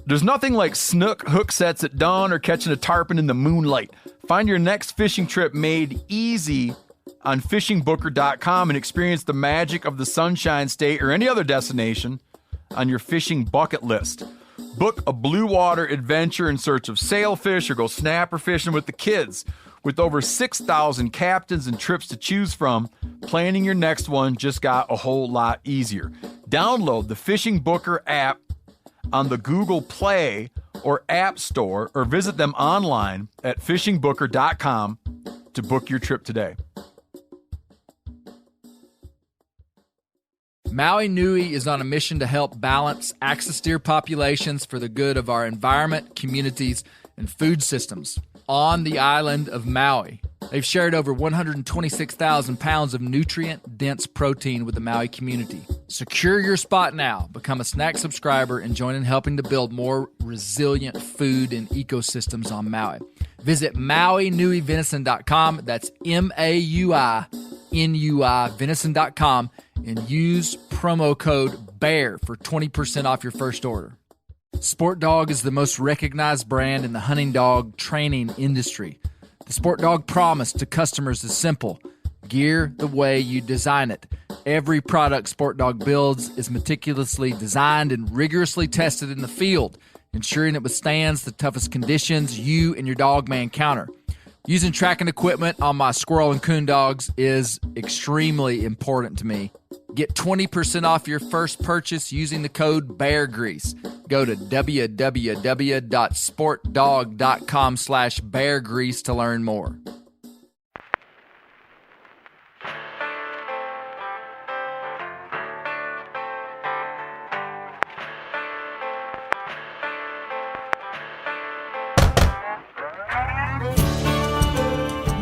There's nothing like snook hook sets at dawn or catching a tarpon in the moonlight. Find your next fishing trip made easy on fishingbooker.com and experience the magic of the Sunshine State or any other destination on your fishing bucket list. Book a blue water adventure in search of sailfish or go snapper fishing with the kids. With over 6,000 captains and trips to choose from, planning your next one just got a whole lot easier. Download the Fishing Booker app on the Google Play or App Store or visit them online at fishingbooker.com to book your trip today. Maui Nui is on a mission to help balance axis deer populations for the good of our environment, communities, and food systems on the island of Maui. They've shared over 126,000 pounds of nutrient-dense protein with the Maui community. Secure your spot now. Become a snack subscriber and join in helping to build more resilient food and ecosystems on Maui. Visit MauiNuiVenison.com. That's MauiNui venison.com and use promo code BEAR for 20% off your first order. Sport Dog is the most recognized brand in the hunting dog training industry. The Sport Dog promise to customers is simple: gear the way you design it. Every product Sport Dog builds is meticulously designed and rigorously tested in the field, ensuring it withstands the toughest conditions you and your dog may encounter. Using tracking equipment on my squirrel and coon dogs is extremely important to me. Get 20% off your first purchase using the code BEARGREASE. Go to www.sportdog.com/beargrease to learn more.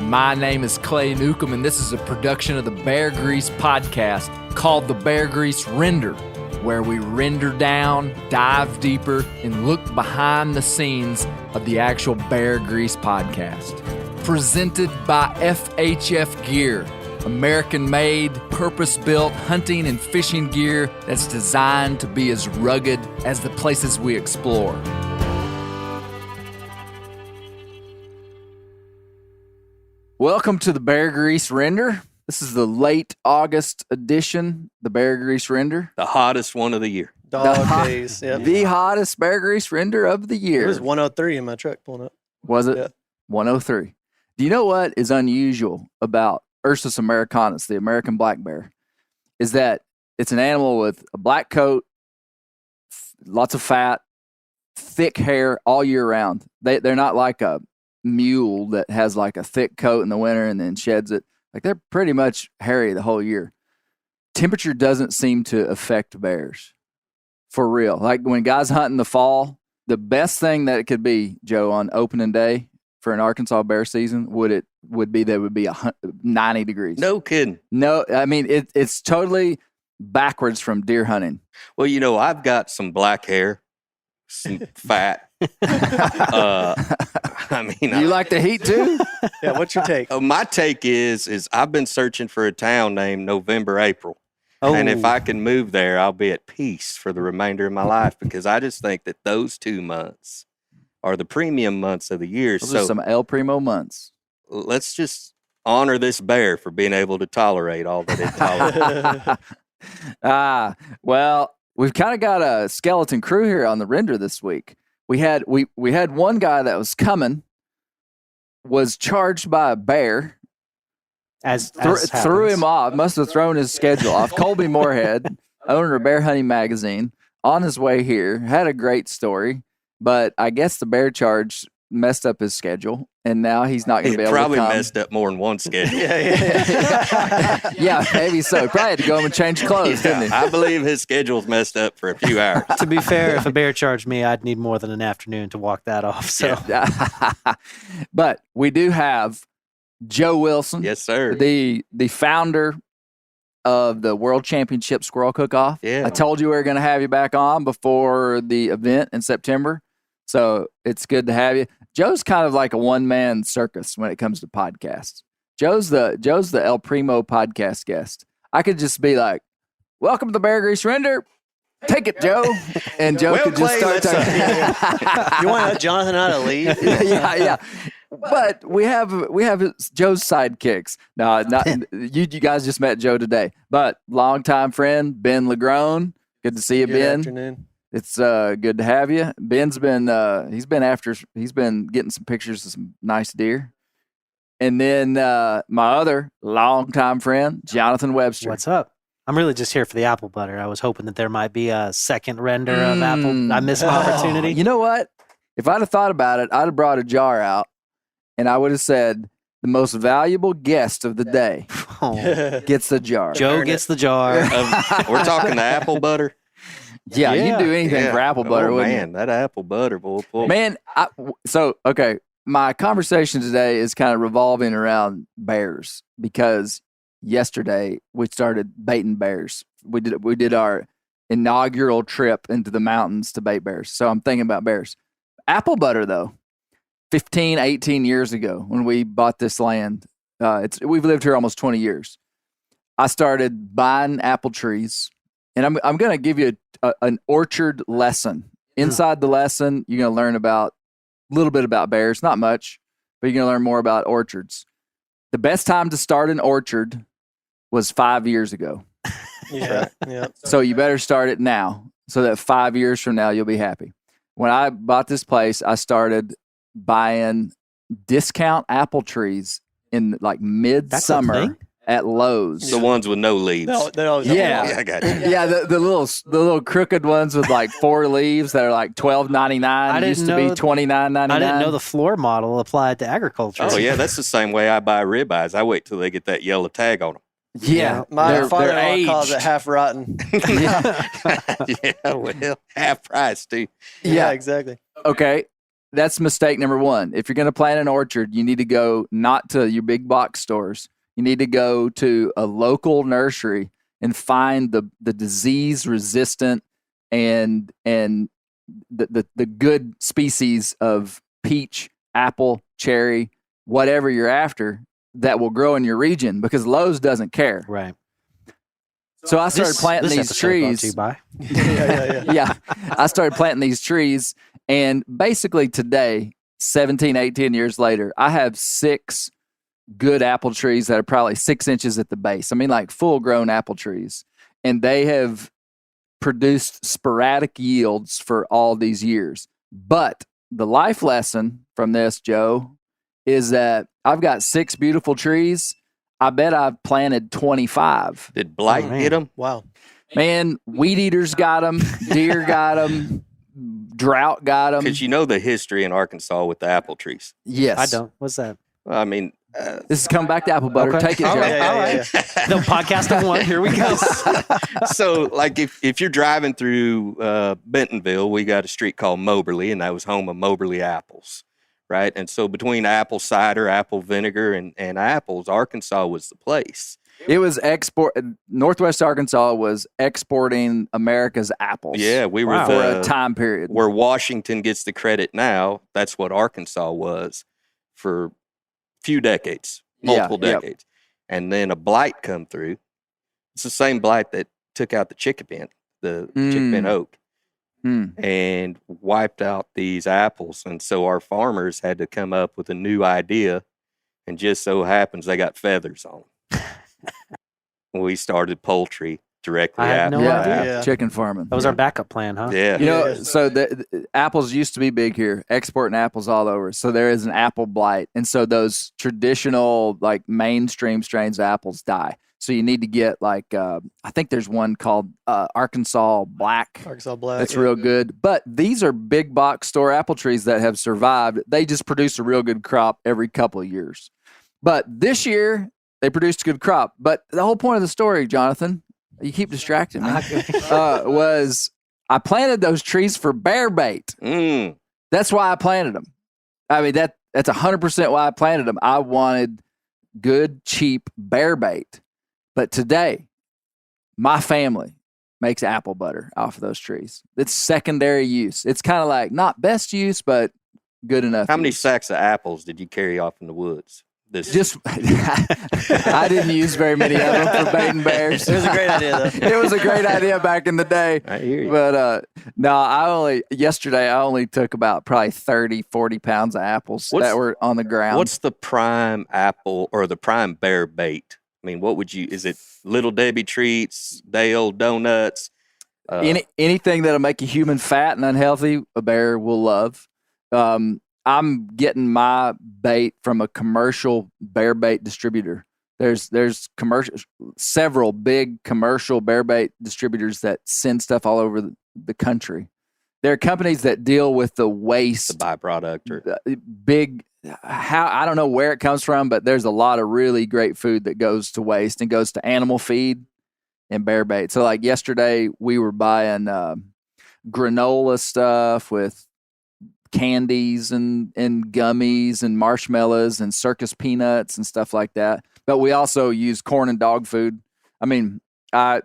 My name is Clay Newcomb, and this is a production of the Bear Grease podcast called the Bear Grease Render, where we render down, dive deeper, and look behind the scenes of the actual Bear Grease podcast. Presented by FHF Gear, American-made, purpose-built hunting and fishing gear that's designed to be as rugged as the places we explore. Welcome to the Bear Grease Render. This is the late August edition, the Bear Grease Render. The hottest one of the year. Dog days, yeah. The hottest Bear Grease Render of the year. It was 103 in my truck pulling up. Was it? Yeah. 103. Do you know what is unusual about Ursus americanus, the American black bear, is that it's an animal with a black coat, lots of fat, thick hair all year round. They're not like a mule that has like a thick coat in the winter and then sheds it. Like, they're pretty much hairy the whole year. Temperature doesn't seem to affect bears for real. Like, when guys hunt in the fall, the best thing that it could be, Joe, on opening day for an Arkansas bear season would be 90 degrees. No kidding. No, I mean, it's totally backwards from deer hunting. Well, you know, I've got some black hair, some fat. You like the heat too? Yeah, what's your take? My take is I've been searching for a town named November, April. Oh. And if I can move there, I'll be at peace for the remainder of my life, because I just think that those 2 months are the premium months of the year. Those are some El Primo months. Let's just honor this bear for being able to tolerate all that it tolerates. Well, we've kind of got a skeleton crew here on the render this week. We had one guy that was coming, was charged by a bear, threw him off, must have thrown his schedule off. Colby Moorhead, owner of Bear Hunting Magazine, on his way here, had a great story, but I guess the bear charge messed up his schedule, and now he's not going to be able to come. Probably messed up more than one schedule. Yeah, maybe so. He probably had to go home and change clothes, didn't he? I believe his schedule's messed up for a few hours. To be fair, if a bear charged me, I'd need more than an afternoon to walk that off. So, But we do have Joe Wilson. Yes, sir. The founder of the World Championship Squirrel Cook-Off. Yeah. I told you we were going to have you back on before the event in September, so it's good to have you. Joe's kind of like a one-man circus when it comes to podcasts. Joe's the El Primo podcast guest. I could just be like, welcome to the Bear Grease Render. take it, Joe. And Joe Well, could just Clay, start let's, talking. You want to let Jonathan out to leave? yeah. But we have Joe's sidekicks. No, not you guys just met Joe today. But longtime friend, Ben Lagrone. Good to see you, Good Ben. afternoon. It's good to have you. Ben's been he's been getting some pictures of some nice deer. And then my other longtime friend, Jonathan Webster. What's up? I'm really just here for the apple butter. I was hoping that there might be a second render of apple. I missed my opportunity. You know what? If I'd have thought about it, I'd have brought a jar out and I would have said the most valuable guest of the day Oh, gets the jar. Joe gets the jar. We're talking the apple butter. Yeah, you'd do anything for apple butter, wouldn't man, that apple butter, boy. you? Man, okay. My conversation today is kind of revolving around bears because yesterday we started baiting bears. We did our inaugural trip into the mountains to bait bears. So I'm thinking about bears. Apple butter, though, 15, 18 years ago when we bought this land, we've lived here almost 20 years. I started buying apple trees, and I'm going to give you an orchard lesson. Inside the lesson, you're going to learn about a little bit about bears, not much, but you're going to learn more about orchards. The best time to start an orchard was 5 years ago. Yeah. So you better start it now so that 5 years from now, you'll be happy. When I bought this place, I started buying discount apple trees in like midsummer at Lowe's. The ones with no leaves. They're always Yeah. I got you. Yeah, the little crooked ones with like 4 leaves that are like $12.99. It used to be $29.99. I didn't know the floor model applied to agriculture. Oh, yeah, that's the same way I buy ribeyes. I wait till they get that yellow tag on them. Yeah, My they're father-in-law calls it aged. half rotten. Yeah, well, half price, too. Yeah. Exactly. Okay, that's mistake number one. If you're going to plant an orchard, you need to go not to your big box stores. You need to go to a local nursery and find the disease resistant and the good species of peach, apple, cherry, whatever you're after that will grow in your region because Lowe's doesn't care. Right. So I started planting this these episode brought trees. to you by- Yeah, I started planting these trees, and basically today, 17, 18 years later, I have 6 good apple trees that are probably 6 inches at the base. I mean, like full-grown apple trees, and they have produced sporadic yields for all these years. But the life lesson from this, Joe, is that I've got 6 beautiful trees. I bet I've planted 25. Did blight Oh, man. hit them? Wow. Man, weed eaters got them, deer got them, drought got them. Because you know the history in Arkansas with the apple trees. Yes. I don't. What's that? I mean, This is coming back to apple butter. Okay. Take it, Joe. All right. Yeah. The podcast of one. Here we go. so like if you're driving through Bentonville, we got a street called Moberly, and that was home of Moberly apples, right? And so between apple cider, apple vinegar, and apples, Arkansas was the place. It was Northwest Arkansas was exporting America's apples. Yeah, we were for the a time period. where Washington gets the credit now. That's what Arkansas was for a few decades, multiple yep. decades. And then a blight come through. It's the same blight that took out the chickapin, the chickapin oak, and wiped out these apples. And so our farmers had to come up with a new idea, and just so happens they got feathers on them. We started poultry directly I had after no that. idea. Yeah. Chicken farming. That was our backup plan, huh? Yeah. You know, Yeah. so the apples used to be big here, exporting apples all over. So there is an apple blight. And so those traditional, like mainstream strains of apples die. So you need to get like, I think there's one called Arkansas Black. Arkansas Black. That's yeah. real good. But these are big box store apple trees that have survived. They just produce a real good crop every couple of years. But this year, they produced a good crop. But the whole point of the story, Jonathan, you keep distracting me, was I planted those trees for bear bait. That's why I planted them. I mean, that's 100% why I planted them. I wanted good, cheap bear bait. But today, my family makes apple butter off of those trees. It's secondary use. It's kind of like not best use, but good enough. How many use. sacks of apples did you carry off in the woods this. Just I didn't use very many of them for baiting bears. It was a great idea, though. It was a great idea back in the day. I hear you. But no, yesterday I only took about probably 30, 40 pounds of apples that were on the ground. What's the prime apple or the prime bear bait? I mean, what would you? Is it Little Debbie treats, day old donuts? Anything that'll make a human fat and unhealthy, a bear will love. I'm getting my bait from a commercial bear bait distributor. There's several big commercial bear bait distributors that send stuff all over the country. There are companies that deal with the waste, The byproduct, or big. I don't know where it comes from, but there's a lot of really great food that goes to waste and goes to animal feed and bear bait. So like yesterday, we were buying granola stuff with candies and gummies and marshmallows and circus peanuts and stuff like that. But we also use corn and dog food. I mean, I've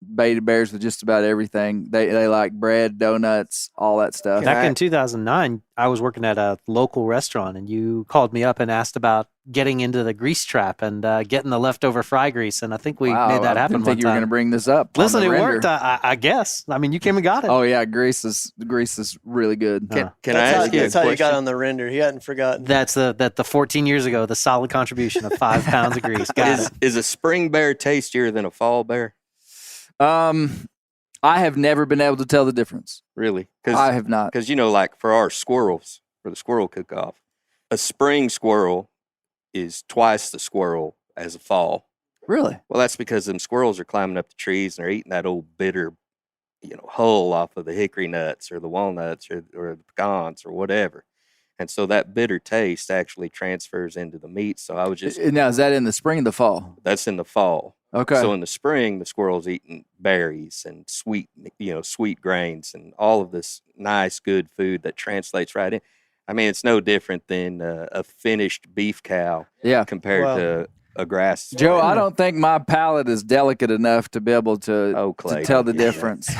baited bears with just about everything. They like bread, donuts, all that stuff. Back in 2009, I was working at a local restaurant, and you called me up and asked about getting into the grease trap and getting the leftover fry grease, and I think we made that happen. I didn't think you were going to bring this up. Listen, it worked. I guess. I mean, you came and got it. Oh yeah, grease is really good. Can I ask you a That's how you got question? on the render. He hadn't forgotten. That's the 14 years ago, the solid contribution of 5 pounds of grease. Got it. Is a spring bear tastier than a fall bear? I have never been able to tell the difference. Really? I have not. Because, like for our squirrels, for the squirrel cook-off, a spring squirrel is twice the squirrel as a fall. Really? Well, that's because them squirrels are climbing up the trees and they're eating that old bitter, hull off of the hickory nuts or the walnuts or the pecans or whatever. And so that bitter taste actually transfers into the meat. So I was just... Now, is that in the spring or the fall? That's in the fall. Okay. So in the spring, the squirrel's eating berries and sweet grains and all of this nice, good food that translates right in. I mean, it's no different than a finished beef cow compared to a grass. Joe, I don't think my palate is delicate enough to be able to tell the difference.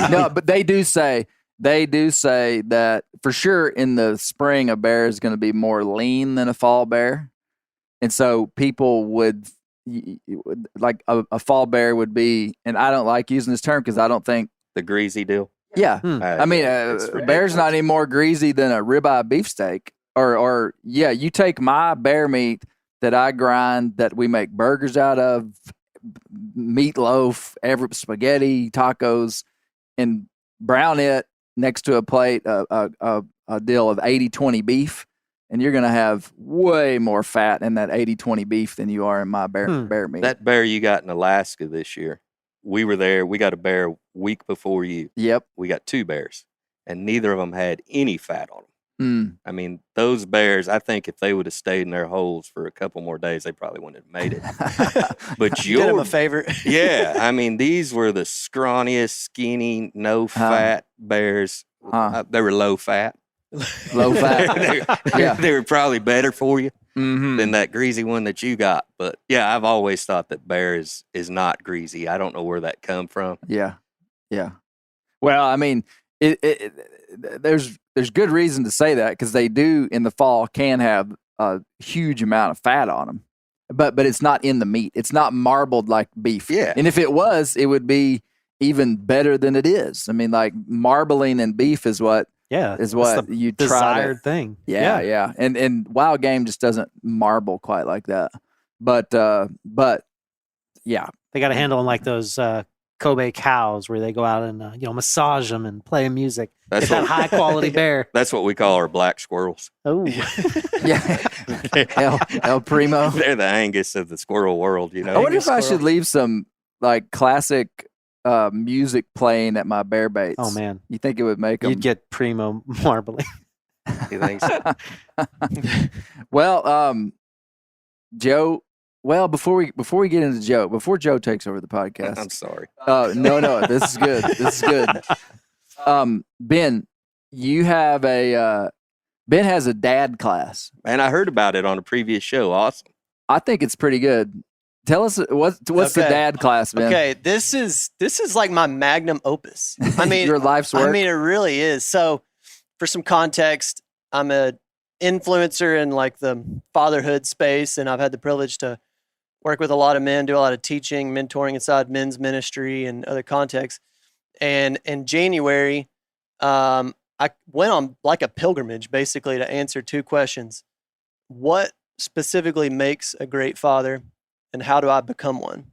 No, but they do say that for sure in the spring, a bear is going to be more lean than a fall bear. And so people would like a fall bear would be, and I don't like using this term because I don't think the greasy deal. Yeah. I mean, a bear's not any more greasy than a ribeye beefsteak. Or you take my bear meat that I grind that we make burgers out of, meatloaf, spaghetti, tacos, and brown it next to a plate, a deal of 80-20 beef, and you're going to have way more fat in that 80-20 beef than you are in my bear meat. That bear you got in Alaska this year, we were there. We got a bear week before you. Yep. We got 2 bears, and neither of them had any fat on them. Mm. I mean, those bears, I think if they would have stayed in their holes for a couple more days, they probably wouldn't have made it. But Did him a favor. Yeah, I mean, these were the scrawniest, skinny, no fat bears. They were low fat. Low fat. They were probably better for you Mm-hmm. than that greasy one that you got. But yeah, I've always thought that bear is not greasy. I don't know where that come from. Yeah. Well, I mean, there's good reason to say that because they do in the fall can have a huge amount of fat on them, but it's not in the meat. It's not marbled like beef. Yeah. And if it was, it would be even better than it is. I mean, like marbling in beef is what you try desired thing. Yeah. And wild game just doesn't marble quite like that. But yeah, They got a handle on like those Kobe cows where they go out and massage them and play music. That's Get that high quality bear. That's what we call our black squirrels. Oh, yeah. El Primo. They're the Angus of the squirrel world, I wonder if I should leave some like classic music playing at my bear baits. Oh man, you think it would make them? You'd get primo marbling. You think so? Well, Joe. Well, before we get into Joe, before Joe takes over the podcast, I'm sorry. No, this is good. This is good. Ben, you have Ben has a dad class, and I heard about it on a previous show. Awesome. I think it's pretty good. Tell us what's the dad class, Ben? Okay, this is like my magnum opus. I mean, your life's work. I mean, it really is. So, for some context, I'm a influencer in like the fatherhood space, and I've had the privilege to work with a lot of men, do a lot of teaching, mentoring inside men's ministry and other contexts. And in January, I went on like a pilgrimage basically to answer 2 questions. What specifically makes a great father, and how do I become one?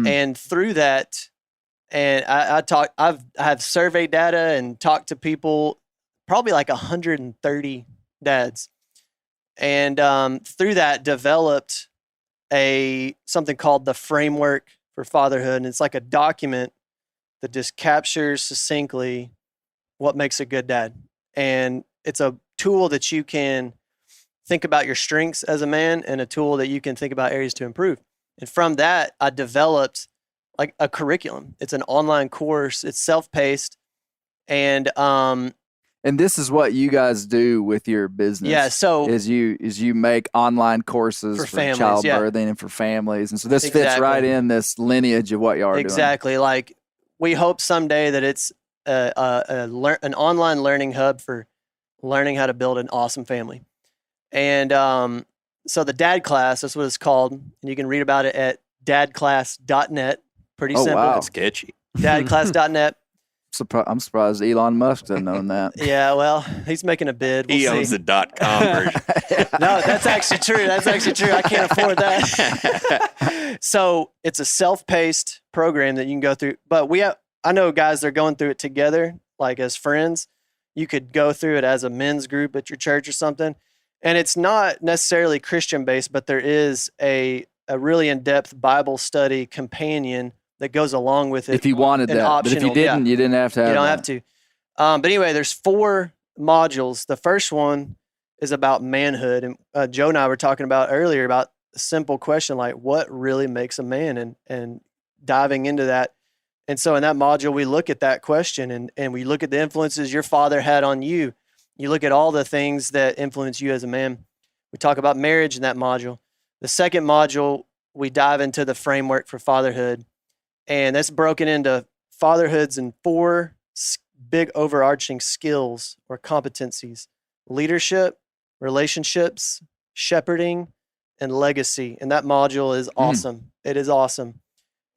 And through that, and I have survey data and talked to people, probably like 130 dads. And through that developed something called the Framework for Fatherhood. And it's like a document that just captures succinctly what makes a good dad. And it's a tool that you can think about your strengths as a man, and a tool that you can think about areas to improve. And from that, I developed like a curriculum. It's an online course. It's self-paced. And this is what you guys do with your business. Yeah, so is you make online courses for families, childbirthing and for families. And so this fits right in this lineage of what you are doing. Exactly. Like, we hope someday that it's an online learning hub for learning how to build an awesome family. And so the Dad Class, that's what it's called. And you can read about it at dadclass.net. Pretty simple. Wow. That's sketchy. Dadclass.net. I'm surprised Elon Musk doesn't know that. Yeah, well, he's making a bid. We'll He owns see. the .com version. No, that's actually true. I can't afford that. So it's a self-paced program that you can go through. But I know guys that are going through it together, like as friends. You could go through it as a men's group at your church or something. And it's not necessarily Christian-based, but there is a really in-depth Bible study companion that goes along with it. If you wanted that. But if you didn't, you didn't have to have You don't that. have to. But anyway, there's 4 modules. The first one is about manhood. And Joe and I were talking about earlier about a simple question like, what really makes a man? And diving into that. And so in that module, we look at that question and we look at the influences your father had on you. You look at all the things that influence you as a man. We talk about marriage in that module. The second module, we dive into the framework for fatherhood. And that's broken into fatherhoods in 4 big overarching skills or competencies: leadership, relationships, shepherding, and legacy. And that module is awesome. It is awesome.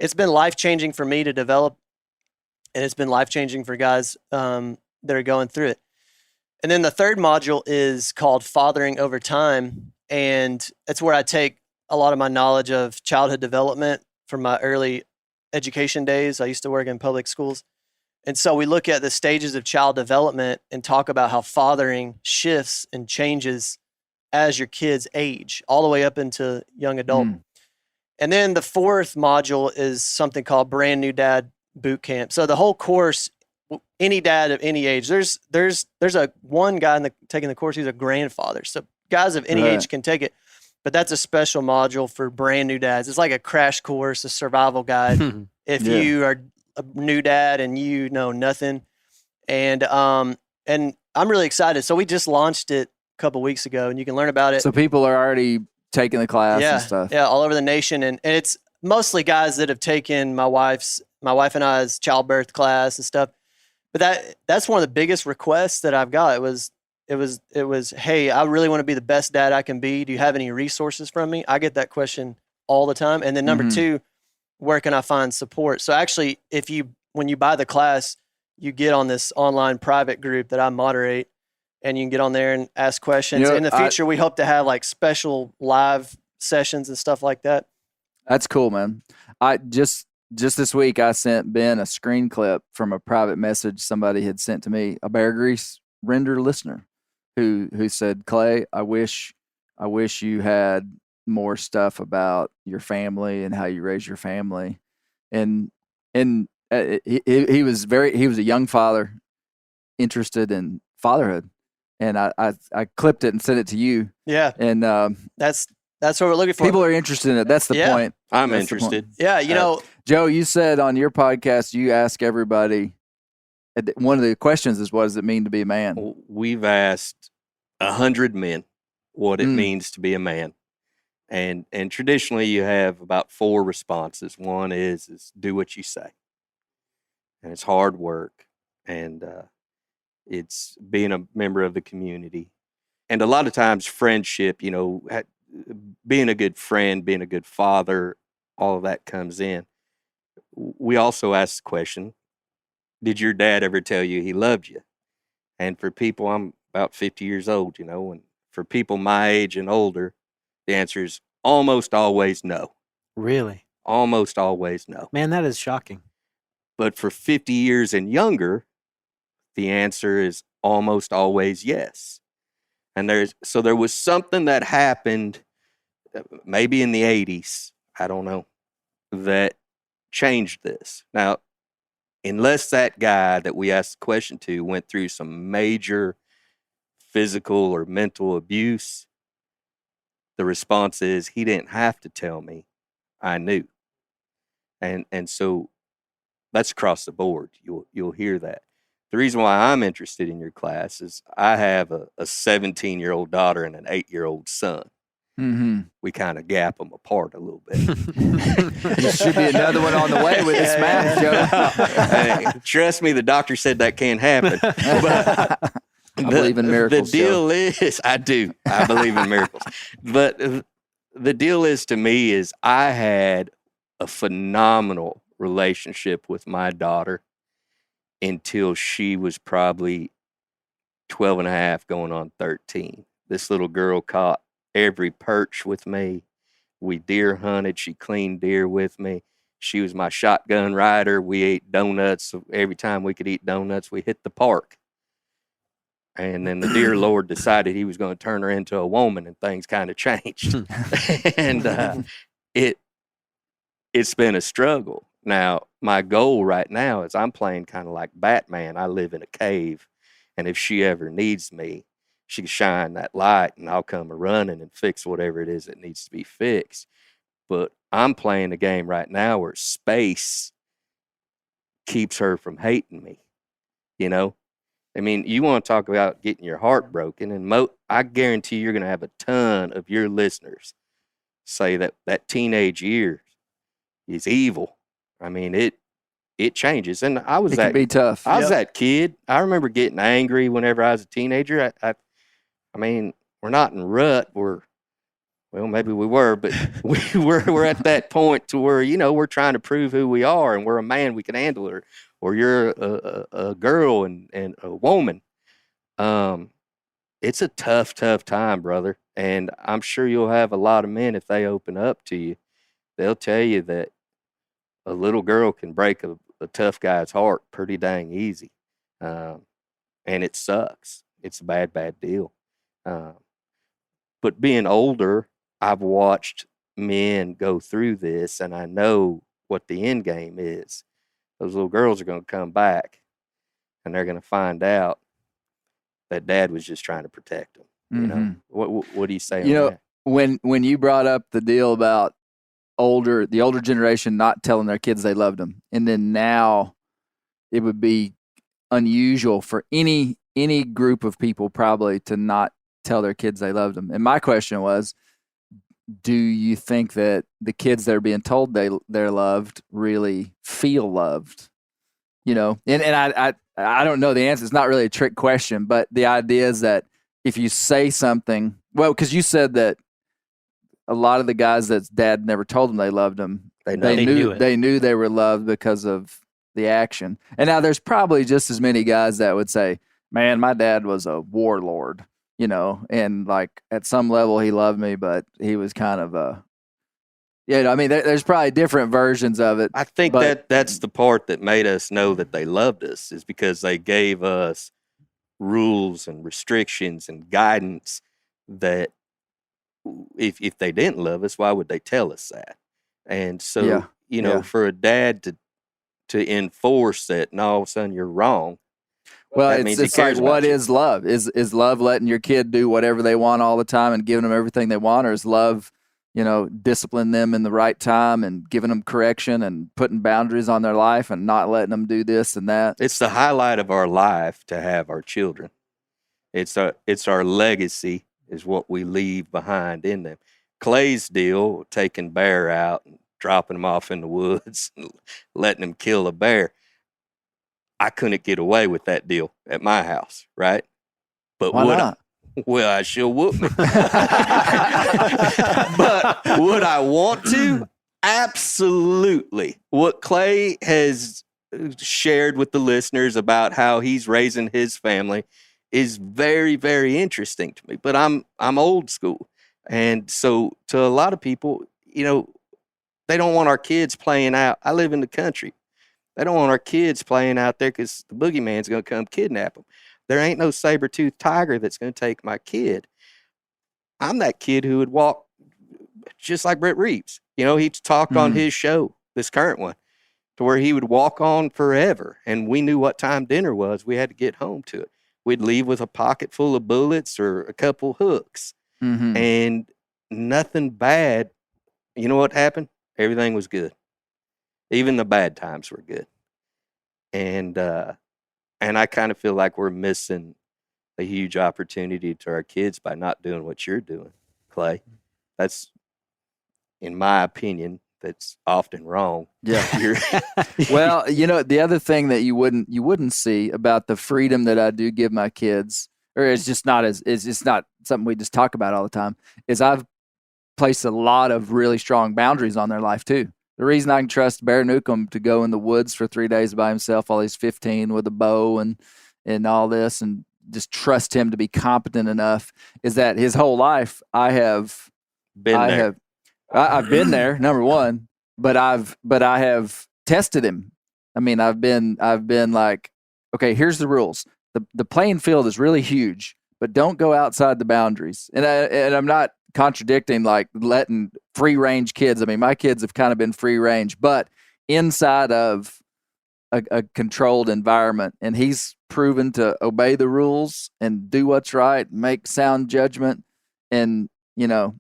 It's been life-changing for me to develop, and it's been life-changing for guys that are going through it. And then the third module is called Fathering Over Time. And that's where I take a lot of my knowledge of childhood development from my early education days. I used to work in public schools. And so we look at the stages of child development and talk about how fathering shifts and changes as your kids age, all the way up into young adult. And then the 4th module is something called Brand New Dad Boot Camp. So the whole course, any dad of any age, there's one guy taking the course, he's a grandfather. So guys of any age can take it. But that's a special module for brand new dads. It's like a crash course, a survival guide. If you are a new dad and you know nothing. And I'm really excited. So we just launched it a couple weeks ago, and you can learn about it. So people are already taking the class and stuff. Yeah, all over the nation. And it's mostly guys that have taken my wife and I's childbirth class and stuff. But that's one of the biggest requests that I've got. It was, hey, I really want to be the best dad I can be. Do you have any resources from me? I get that question all the time. And then number 2, where can I find support? So actually, when you buy the class, you get on this online private group that I moderate, and you can get on there and ask questions. In the future, we hope to have like special live sessions and stuff like that. That's cool, man. I just this week, I sent Ben a screen clip from a private message somebody had sent to me, a Bear Grease render listener, who said, Clay, I wish you had more stuff about your family and how you raise your family. And he was a young father interested in fatherhood. And I clipped it and sent it to you. Yeah. And that's what we're looking for. People are interested in it. That's the point. I'm interested. Yeah, Joe, you said on your podcast you ask everybody, one of the questions is, what does it mean to be a man? We've asked 100 men what it means to be a man. And traditionally you have about 4 responses. One is do what you say. And it's hard work. And it's being a member of the community. a lot of times friendship, being a good friend, being a good father, all of that comes in. We also ask the question, did your dad ever tell you he loved you? And for people, I'm about 50 years old, and for people my age and older, the answer is almost always no. Really? Almost always no. Man, that is shocking. But for 50 years and younger, the answer is almost always yes. And there was something that happened maybe in the 80s, I don't know, that changed this. Now, unless that guy that we asked the question to went through some major physical or mental abuse, the response is he didn't have to tell me. I knew. And so that's across the board. You'll hear that. The reason why I'm interested in your class is I have a 17-year-old daughter and an 8-year-old son. Mm-hmm. We kind of gap them apart a little bit. There should be another one on the way with this math, Joe. Hey, trust me, the doctor said that can't happen. But I believe in miracles. The deal is, I do. I believe in miracles. But the deal is, to me, is I had a phenomenal relationship with my daughter until she was probably 12 and a half, going on 13. This little girl caught every perch with me. We deer hunted. She cleaned deer with me. She was my shotgun rider. We ate donuts. Every time we could eat donuts, we hit the park. And then the dear Lord decided he was going to turn her into a woman, and things kind of changed. And it's been a struggle. Now, my goal right now is I'm playing kind of like Batman. I live in a cave, and if she ever needs me, she can shine that light, and I'll come running and fix whatever it is that needs to be fixed. But I'm playing a game right now where space keeps her from hating me, I mean, you want to talk about getting your heart broken, and I guarantee you're going to have a ton of your listeners say that teenage year is evil. I mean, it changes, and It can be tough. I was that kid. I remember getting angry whenever I was a teenager. I mean, we're not in rut. Well, maybe we were, but we're at that point to where we're trying to prove who we are, and we're a man, we can handle it. Or you're a girl and a woman. It's a tough time, brother. And I'm sure you'll have a lot of men, if they open up to you, they'll tell you that a little girl can break a tough guy's heart pretty dang easy. And it sucks. It's a bad deal. But being older, I've watched men go through this, and I know what the end game is. Those little girls are going to come back, and they're going to find out that dad was just trying to protect them. Mm-hmm. What do you say on that? When you brought up the deal about the older generation not telling their kids they loved them, and then now it would be unusual for any group of people probably to not tell their kids they loved them. And my question was, do you think that the kids that are being told they're loved really feel loved? And I don't know the answer. It's not really a trick question, but the idea is that if you say something, well, because you said that a lot of the guys that dad never told them they loved them, they knew they were loved because of the action. And now there's probably just as many guys that would say, man, my dad was a warlord. And like at some level he loved me, but he was kind of I mean, there's probably different versions of it. I think that's the part that made us know that they loved us, is because they gave us rules and restrictions and guidance that if they didn't love us, why would they tell us that? And so, for a dad to enforce that, and all of a sudden you're wrong. Well, it's like, what is love? Is love letting your kid do whatever they want all the time and giving them everything they want? Or is love, disciplining them in the right time and giving them correction and putting boundaries on their life and not letting them do this and that? It's the highlight of our life to have our children. It's our legacy is what we leave behind in them. Clay's deal, taking bear out and dropping them off in the woods and letting them kill a bear. I couldn't get away with that deal at my house, right? But why not? Well, I sure whoop me. But would I want to? Absolutely. What Clay has shared with the listeners about how he's raising his family is very, very interesting to me. But I'm old school. And so to a lot of people, they don't want our kids playing out. I live in the country. They don't want our kids playing out there because the boogeyman's going to come kidnap them. There ain't no saber-toothed tiger that's going to take my kid. I'm that kid who would walk just like Brett Reeves. He talked on his show, this current one, to where he would walk on forever. And we knew what time dinner was. We had to get home to it. We'd leave with a pocket full of bullets or a couple hooks. Mm-hmm. And nothing bad. You know what happened? Everything was good. Even the bad times were good. And I kind of feel like we're missing a huge opportunity to our kids by not doing what you're doing, Clay. That's, in my opinion, that's often wrong. Yeah. Well, the other thing that you wouldn't see about the freedom that I do give my kids, or it's just not something we just talk about all the time, is I've placed a lot of really strong boundaries on their life too. The reason I can trust Bear Newcomb to go in the woods for 3 days by himself while he's 15 with a bow and all this, and just trust him to be competent enough, is that his whole life I've been there, number one, but I have tested him. I mean, I've been like, okay, here's the rules. The playing field is really huge, but don't go outside the boundaries. And I'm not contradicting like letting free range kids. I mean, my kids have kind of been free range, but inside of a controlled environment, and he's proven to obey the rules and do what's right, make sound judgment. And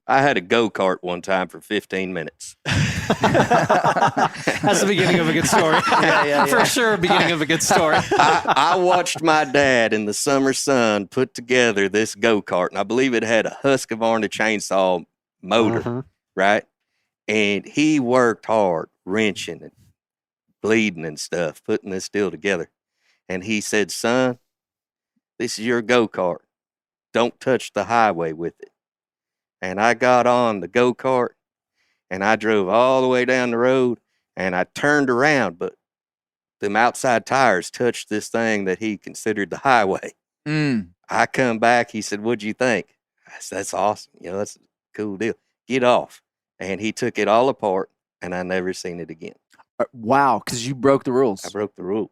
I had a go-kart one time for 15 minutes. That's the beginning of a good story. Yeah. For sure, beginning of a good story. I watched my dad in the summer sun put together this go-kart, and I believe it had a Husqvarna chainsaw motor, right? And he worked hard, wrenching and bleeding and stuff, putting this deal together. And he said, son, this is your go-kart. Don't touch the highway with it. And I got on the go-kart, and I drove all the way down the road, and I turned around, but them outside tires touched this thing that he considered the highway. I come back, he said, what'd you think? I said, that's awesome. That's a cool deal. Get off. And he took it all apart, and I never seen it again. Wow, because you broke the rules. I broke the rules.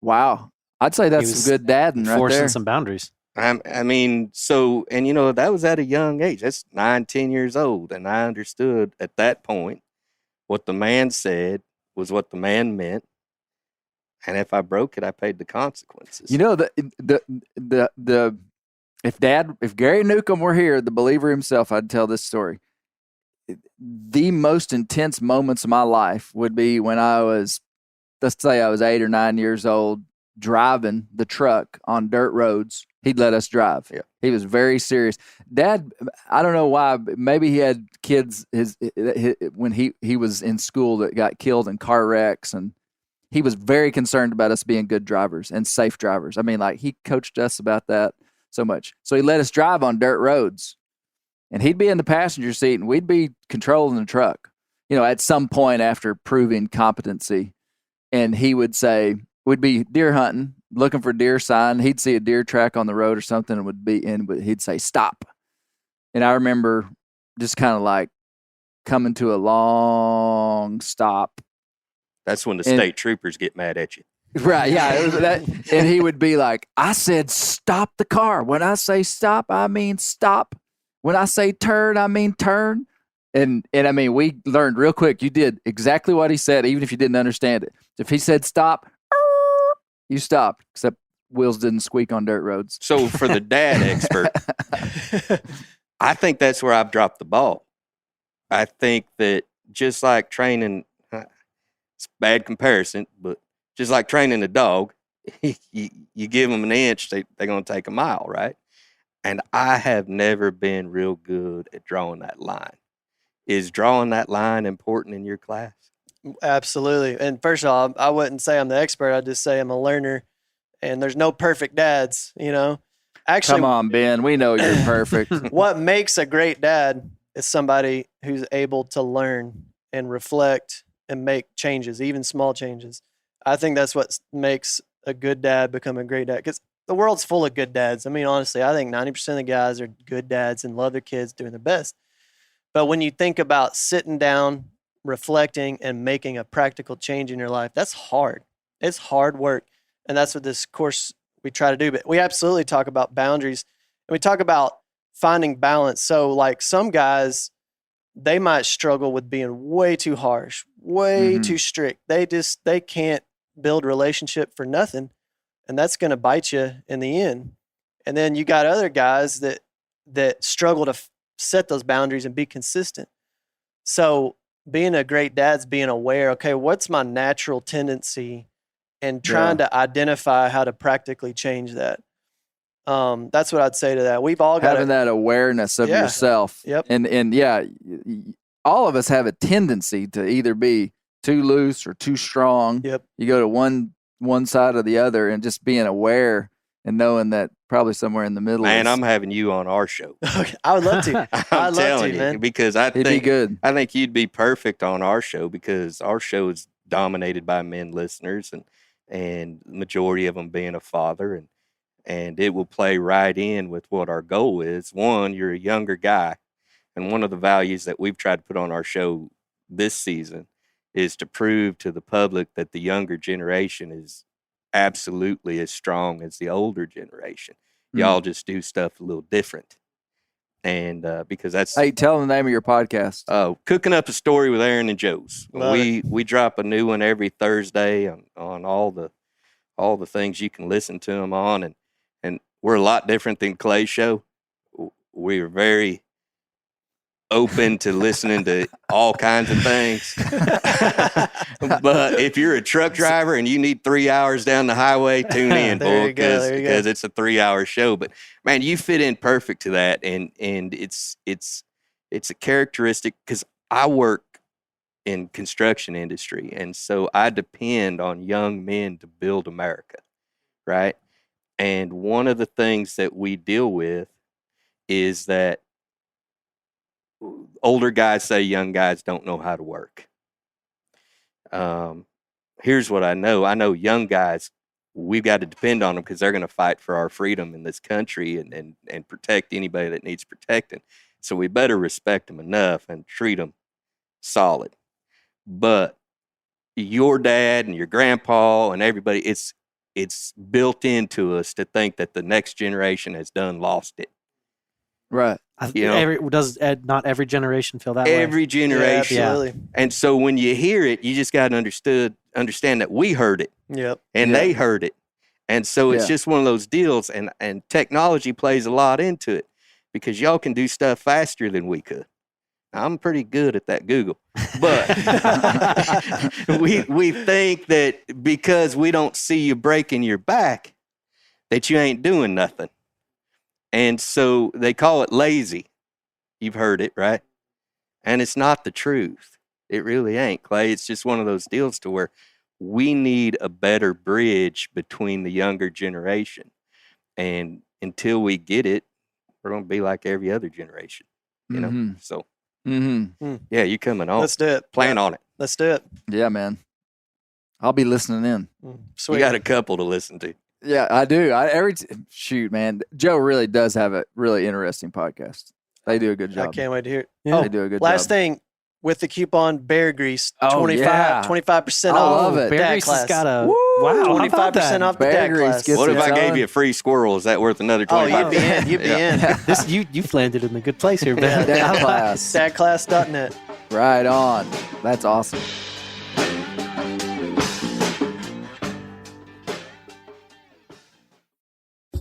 Wow. I'd say that's some good dadding right forcing there. some boundaries. I mean, so, and that was at a young age. That's 9, 10 years old. And I understood at that point what the man said was what the man meant. And if I broke it, I paid the consequences. If Gary Newcomb were here, the believer himself, I'd tell this story. The most intense moments of my life would be when let's say I was 8 or 9 years old, driving the truck on dirt roads. He'd let us drive. Yeah. He was very serious. Dad, I don't know why, but maybe he had kids when he was in school that got killed in car wrecks, and he was very concerned about us being good drivers and safe drivers. I mean, like, he coached us about that so much. So he let us drive on dirt roads, and he'd be in the passenger seat, and we'd be controlling the truck, at some point after proving competency. And he would say, we'd be deer hunting, looking for deer sign. He'd see a deer track on the road or something, and he'd say, stop. And I remember just kind of like coming to a long stop. That's when the state troopers get mad at you. Right, yeah. It was that, and he would be like, I said, stop the car. When I say stop, I mean stop. When I say turn, I mean turn. And I mean, we learned real quick. You did exactly what he said, even if you didn't understand it. If he said stop, you stopped, except wheels didn't squeak on dirt roads. So for the dad expert, I think that's where I've dropped the ball. I think that just like training, it's a bad comparison, but just like training a dog, you give them an inch, they're going to take a mile, right? And I have never been real good at drawing that line. Is drawing that line important in your class? Absolutely. And first of all, I wouldn't say I'm the expert. I'd just say I'm a learner, and there's no perfect dads, Actually, Come on, Ben. We know you're perfect. what makes a great dad is somebody who's able to learn and reflect and make changes, even small changes. I think that's what makes a good dad become a great dad, because the world's full of good dads. I mean, honestly, I think 90% of the guys are good dads and love their kids, doing their best. But when you think about sitting down, reflecting, and making a practical change in your life, that's hard. It's hard work. And that's what this course we try to do. But we absolutely talk about boundaries, and we talk about finding balance. So like some guys, they might struggle with being way too harsh, way too strict. They can't build relationship for nothing. And that's going to bite you in the end. And then you got other guys that struggle to set those boundaries and be consistent. So being a great dad's being aware, okay, what's my natural tendency, and trying to identify how to practically change that. That's what I'd say to that. We've all got having that awareness of yourself. Yep. And yeah, all of us have a tendency to either be too loose or too strong. Yep. You go to one side or the other, and just being aware and knowing that probably somewhere in the middle. Man, I'm having you on our show. Okay, I would love to. I'm telling you, man. because It'd be good. I think you'd be perfect on our show, because our show is dominated by men listeners, and the majority of them being a father, and it will play right in with what our goal is. One, you're a younger guy, and one of the values that we've tried to put on our show this season is to prove to the public that the younger generation is absolutely as strong as the older generation. Y'all just do stuff a little different. And because that's... Hey, tell them the name of your podcast. Cooking Up a Story with Aaron and Joe's. Love We drop a new one every Thursday on all the things you can listen to them on. And we're a lot different than Clay's show. We're very open to listening to all kinds of things. But if you're a truck driver and you need 3 hours down the highway, tune in, boy, because it's a 3-hour show. But man, you fit in perfect to that, and it's a characteristic, because I work in construction industry, and so I depend on young men to build America, right? And one of the things that we deal with is that older guys say young guys don't know how to work. Here's what I know. I know young guys, we've got to depend on them, because they're going to fight for our freedom in this country and protect anybody that needs protecting. So we better respect them enough and treat them solid. But your dad and your grandpa and everybody, it's built into us to think that the next generation has lost it. Right. Does not every generation feel that way? Every generation. Yeah, absolutely. And so when you hear it, you just got to understand that we heard it. Yep. And they heard it. And so it's just one of those deals, and technology plays a lot into it, because y'all can do stuff faster than we could. I'm pretty good at that Google. But we think that because we don't see you breaking your back, that you ain't doing nothing. And so they call it lazy. You've heard it, right? And it's not the truth. It really ain't, Clay. It's just one of those deals to where we need a better bridge between the younger generation. And until we get it, we're going to be like every other generation, you know? So, yeah, you coming on. Let's do it. Plan on it. Let's do it. Yeah, man. I'll be listening in. Sweet. You got a couple to listen to. Yeah, I do. Shoot, man. Joe really does have a really interesting podcast. They do a good job. I can't wait to hear it. They do a good job. Last thing, with the coupon Bear Grease, 25% off. I love it. Bear Grease has got a wow, 25% off the Bear dad Grease class. gets What if I its gave own- you a free squirrel? Is that worth another 25? Oh, you'd be in. You've landed in a good place here, Ben. Dad class. Dadclass.net. Right on. That's awesome.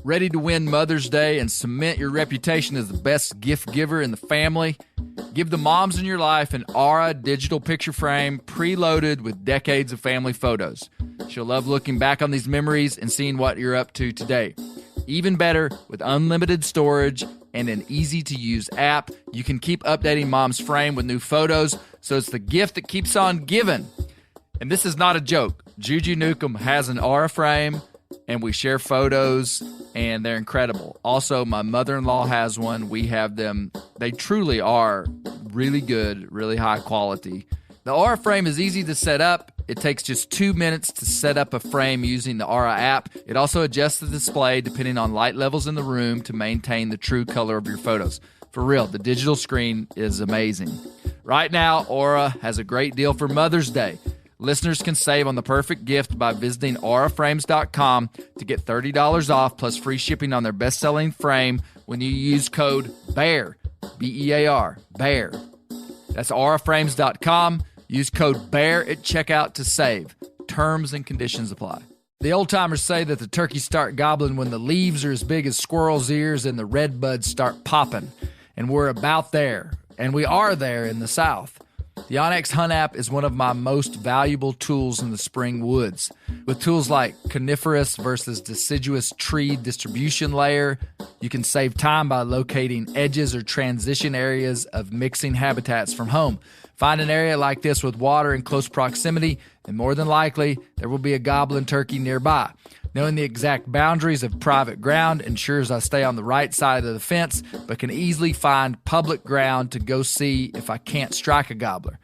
Ready to win Mother's Day and cement your reputation as the best gift giver in the family? Give the moms in your life an Aura digital picture frame preloaded with decades of family photos. She'll love looking back on these memories and seeing what you're up to today. Even better, with unlimited storage and an easy-to-use app, you can keep updating mom's frame with new photos, so it's the gift that keeps on giving. And this is not a joke. Juju Newcomb has an Aura frame, and we share photos, and they're incredible. Also, my mother-in-law has one. We have them. They truly are really good, really high quality. The Aura frame is easy to set up. It takes just 2 minutes to set up a frame using the Aura app. It also adjusts the display depending on light levels in the room to maintain the true color of your photos. For real, the digital screen is amazing. Right now, Aura has a great deal for Mother's Day. Listeners can save on the perfect gift by visiting auraframes.com to get $30 off plus free shipping on their best-selling frame when you use code BEAR, B-E-A-R, BEAR. That's auraframes.com. Use code BEAR at checkout to save. Terms and conditions apply. The old-timers say that the turkeys start gobbling when the leaves are as big as squirrels' ears and the red buds start popping. And we're about there. And we are there in the South. The onX Hunt app is one of my most valuable tools in the spring woods. With tools like coniferous versus deciduous tree distribution layer, you can save time by locating edges or transition areas of mixing habitats from home. Find an area like this with water in close proximity, and more than likely, there will be a gobbling turkey nearby. Knowing the exact boundaries of private ground ensures I stay on the right side of the fence, but can easily find public ground to go see if I can't strike a gobbler.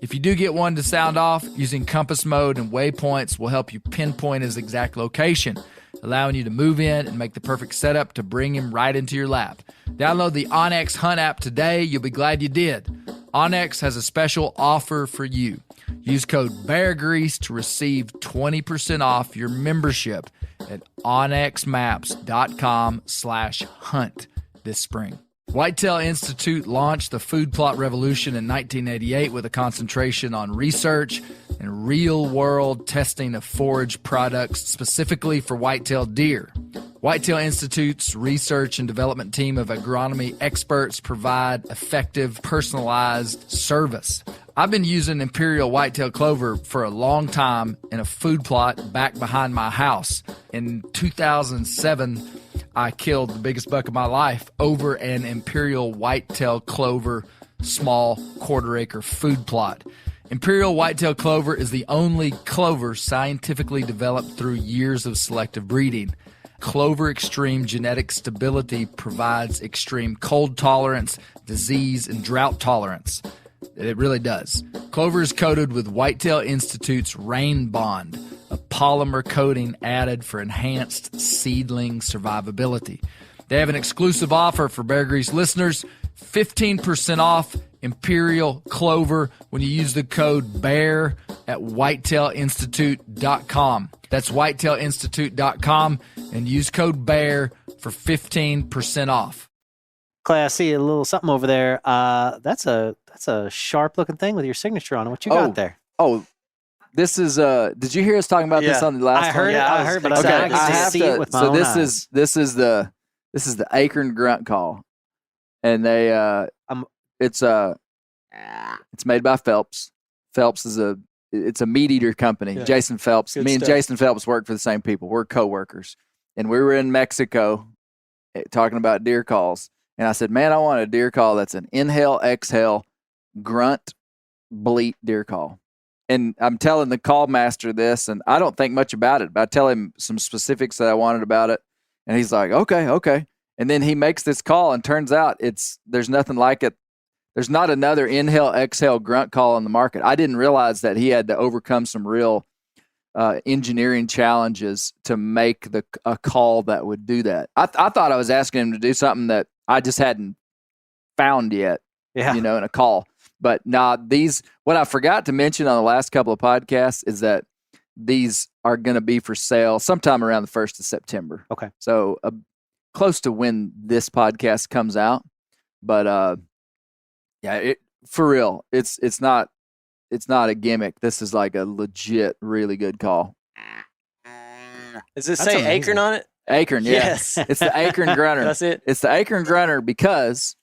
If you do get one to sound off, using compass mode and waypoints will help you pinpoint his exact location, allowing you to move in and make the perfect setup to bring him right into your lap. Download the onX Hunt app today. You'll be glad you did. onX has a special offer for you. Use code BEARGREASE to receive 20% off your membership at onxmaps.com/hunt this spring. Whitetail Institute launched the food plot revolution in 1988 with a concentration on research and real-world testing of forage products specifically for whitetail deer. Whitetail Institute's research and development team of agronomy experts provide effective, personalized service. I've been using Imperial Whitetail Clover for a long time in a food plot back behind my house. In 2007, I killed the biggest buck of my life over an Imperial Whitetail Clover small quarter-acre food plot. Imperial Whitetail Clover is the only clover scientifically developed through years of selective breeding. Clover Extreme genetic stability provides extreme cold tolerance, disease, and drought tolerance. It really does. Clover is coated with Whitetail Institute's Rain Bond, a polymer coating added for enhanced seedling survivability. They have an exclusive offer for Bear Grease listeners, 15% off Imperial Clover when you use the code BEAR at whitetailinstitute.com. That's whitetailinstitute.com and use code BEAR for 15% off. Clay, I see a little something over there. That's a sharp looking thing with your signature on it. What you got there? Oh, this is did you hear us talking about this on the last I heard one? it. I heard, but okay, I have to see it with my own eyes. This is the acorn grunt call. And they it's made by Phelps. Phelps is a meat eater company. Yeah. Jason Phelps. Good Me stuff. And Jason Phelps work for the same people. We're co-workers. And we were in Mexico talking about deer calls. And I said, man, I want a deer call that's an inhale, exhale, grunt, bleat deer call. And I'm telling the call master this, and I don't think much about it, but I tell him some specifics that I wanted about it. And he's like, okay. And then he makes this call, and turns out there's nothing like it. There's not another inhale, exhale, grunt call on the market. I didn't realize that he had to overcome some real engineering challenges to make a call that would do that. I thought I was asking him to do something that I just hadn't found yet, in a call. But what I forgot to mention on the last couple of podcasts is that these are going to be for sale sometime around the 1st of September. Okay. So close to when this podcast comes out. But for real, it's not a gimmick. This is like a legit, really good call. Does it say amazing. Acorn on it? Acorn, yeah. Yes. It's the acorn grunter. That's it. It's the acorn grunter because,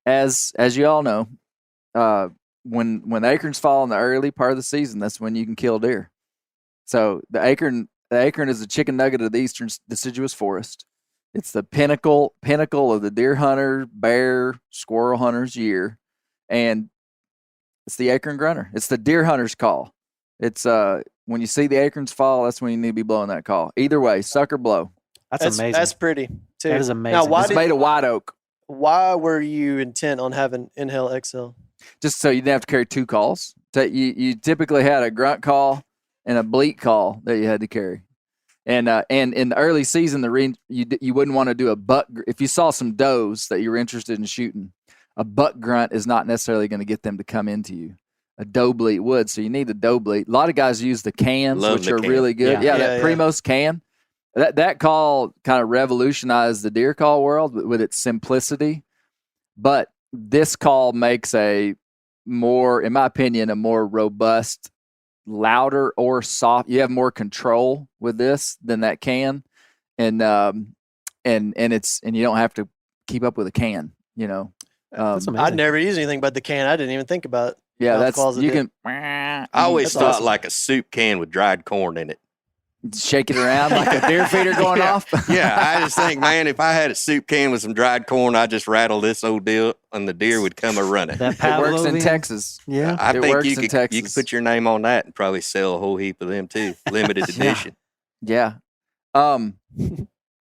as you all know, when the acorns fall in the early part of the season, that's when you can kill deer. So the acorn is the chicken nugget of the eastern deciduous forest. It's the pinnacle of the deer hunter, bear, squirrel hunter's year, and it's the acorn grunter. It's the deer hunter's call. It's when you see the acorns fall, that's when you need to be blowing that call. Either way, suck or blow. That's amazing. That's pretty too. That is amazing. Now, It's made of white oak. why were you intent on having Inhale XL? Just so you didn't have to carry 2 calls. So you typically had a grunt call and a bleat call that you had to carry. And in the early season, you wouldn't want to do a buck. If you saw some does that you were interested in shooting, a buck grunt is not necessarily going to get them to come into you. A doe bleat would, so you need a doe bleat. A lot of guys use the cans, which are really good. Yeah, that Primos can. That call kind of revolutionized the deer call world with its simplicity. But this call makes in my opinion, a more robust, louder or soft. You have more control with this than that can, and you don't have to keep up with a can. I'd never use anything but the can. I didn't even think about. Yeah, you can. I always thought awesome. like a soup can with dried corn in it. Shake it around like a deer feeder going off. Yeah, I just think, man, if I had a soup can with some dried corn, I'd just rattle this old deal, and the deer would come a running. That It works in Pavlovian? Texas. Yeah. I It think works you in could Texas. put your name on that and probably sell a whole heap of them too, limited edition. Yeah.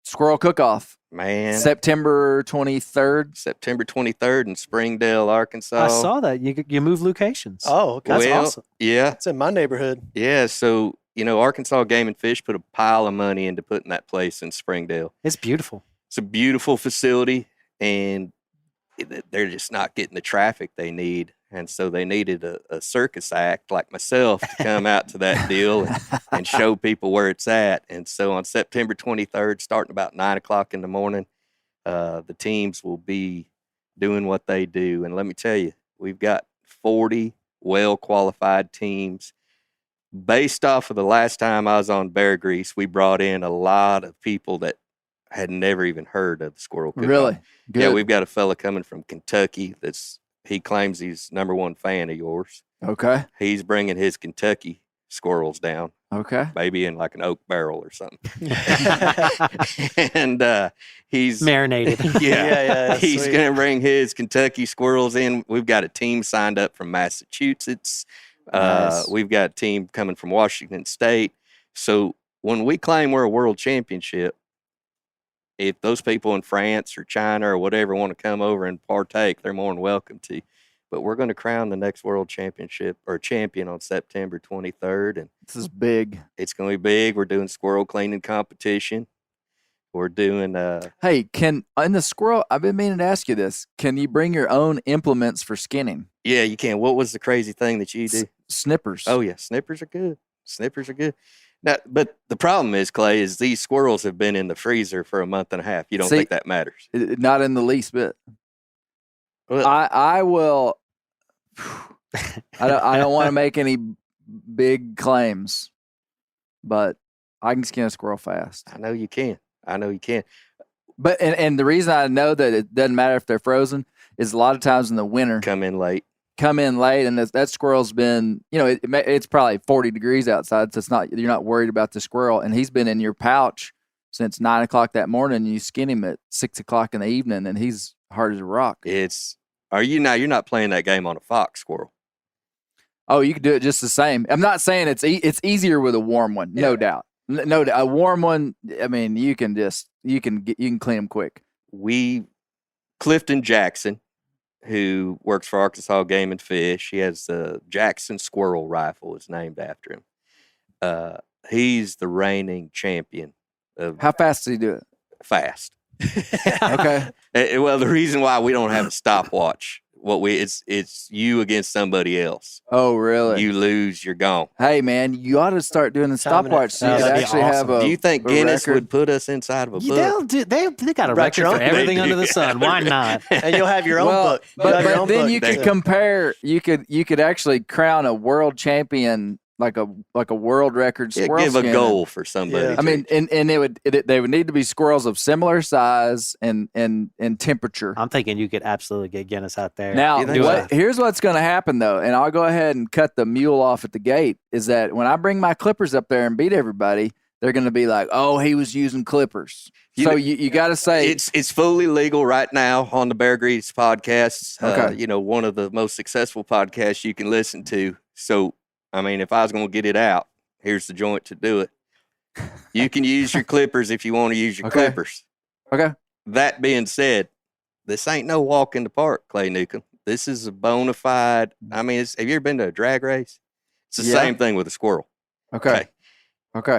Squirrel Cook-Off, Man, September 23rd. September 23rd in Springdale, Arkansas. I saw that. You move locations. Oh, okay. That's Well, awesome. Yeah, It's in my neighborhood. yeah. So Arkansas Game and Fish put a pile of money into putting that place in Springdale. It's beautiful. It's a beautiful facility, and they're just not getting the traffic they need. And so they needed a circus act like myself to come out to that deal and show people where it's at. And so on September 23rd, starting about 9 o'clock in the morning, the teams will be doing what they do. And let me tell you, we've got 40 well-qualified teams. Based off of the last time I was on Bear Grease, we brought in a lot of people that had never even heard of the Squirrel Cook-Off. Really? Good. Yeah, we've got a fella coming from Kentucky he claims he's #1 fan of yours. Okay. He's bringing his Kentucky squirrels down, Okay. maybe in like an oak barrel or something. And he's Marinated. yeah, he's sweet. going to bring his Kentucky squirrels in. We've got a team signed up from Massachusetts. Nice. We've got a team coming from Washington State. So when we claim we're a world championship, if those people in France or China or whatever want to come over and partake, they're more than welcome to. But we're going to crown the next world championship or champion on September 23rd. And This is big. it's going to be big. We're doing squirrel cleaning competition. We're doing Hey, in the squirrel, I've been meaning to ask you this. Can you bring your own implements for skinning? yeah, you can. What was the crazy thing that you do? Snippers. Oh yeah, snippers are good. Snippers are good. Now, but the problem is, Clay, is these squirrels have been in the freezer for a month and a half. You don't See, think that matters? Not in the least bit. Well, I will. I don't want to make any big claims, but I can skin a squirrel fast. I know you can. I know you can. But and the reason I know that it doesn't matter if they're frozen is a lot of times in the winter Come in late. come in late, and that squirrel's been, it's probably 40 degrees outside, so you're not worried about the squirrel, and he's been in your pouch since 9 o'clock that morning, and you skin him at 6 o'clock in the evening, and he's hard as a rock. You're not playing that game on a fox squirrel. Oh, you can do it just the same. I'm not saying it's easier with a warm one, no doubt. No doubt. A warm one, I mean, you can clean them quick. Clifton Jackson, who works for Arkansas Game and Fish, he has the Jackson Squirrel rifle is named after him. He's the reigning champion of How fast does he do it? fast. Okay. Well, the reason why we don't have a stopwatch, it's you against somebody else. Oh, really? You lose, you're gone. Hey, man, you ought to start doing the Timing it. stopwatch so you That'd could be actually have awesome. a. Do you think a Guinness record. would put us inside of a book? They got a Right, record your for own- everything They under do. the sun. Why not? And you'll have your own Well, book. You'll have your but own then book. you could compare. You could actually crown a world champion like a world record Yeah, squirrel give a skinner. goal for somebody. Yeah. I mean, and they would need to be squirrels of similar size and temperature. I'm thinking you could absolutely get Guinness out there. Now, You think so? here's what's going to happen, though, and I'll go ahead and cut the mule off at the gate, is that when I bring my clippers up there and beat everybody, they're going to be like, oh, he was using clippers. You got to say. It's fully legal right now on the Bear Grease podcast. Okay. One of the most successful podcasts you can listen to. So, I mean, if I was going to get it out, Here's the joint to do it. You can use your clippers if you want to use your Okay. clippers. Okay. That being said, this ain't no walk in the park, Clay Newcomb. This is a bona fide. I mean, have you ever been to a drag race? It's the same thing with a squirrel. Okay.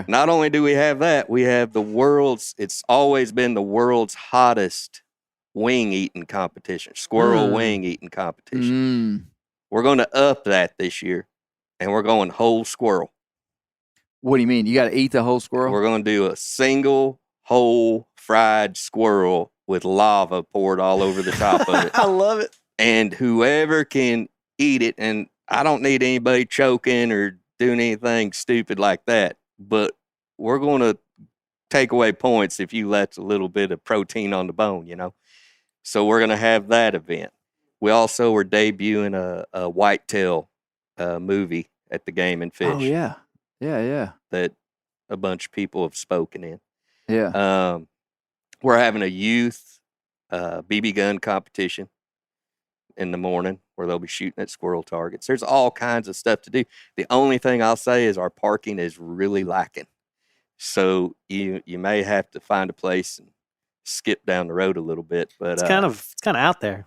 Not only do we have that, we have it's always been the world's hottest wing eating competition, squirrel wing eating competition. We're going to up that this year, and we're going whole squirrel. What do you mean? You got to eat the whole squirrel? We're going to do a single whole fried squirrel with lava poured all over the top of it. I love it. And whoever can eat it, and I don't need anybody choking or doing anything stupid like that, but we're going to take away points if you let a little bit of protein on the bone, So we're going to have that event. We also were debuting a whitetail movie at the Game and Fish. Oh, yeah. Yeah. That a bunch of people have spoken in. Yeah. We're having a youth BB gun competition in the morning where they'll be shooting at squirrel targets. There's all kinds of stuff to do. The only thing I'll say is our parking is really lacking. So you may have to find a place and skip down the road a little bit. But it's kind of out there.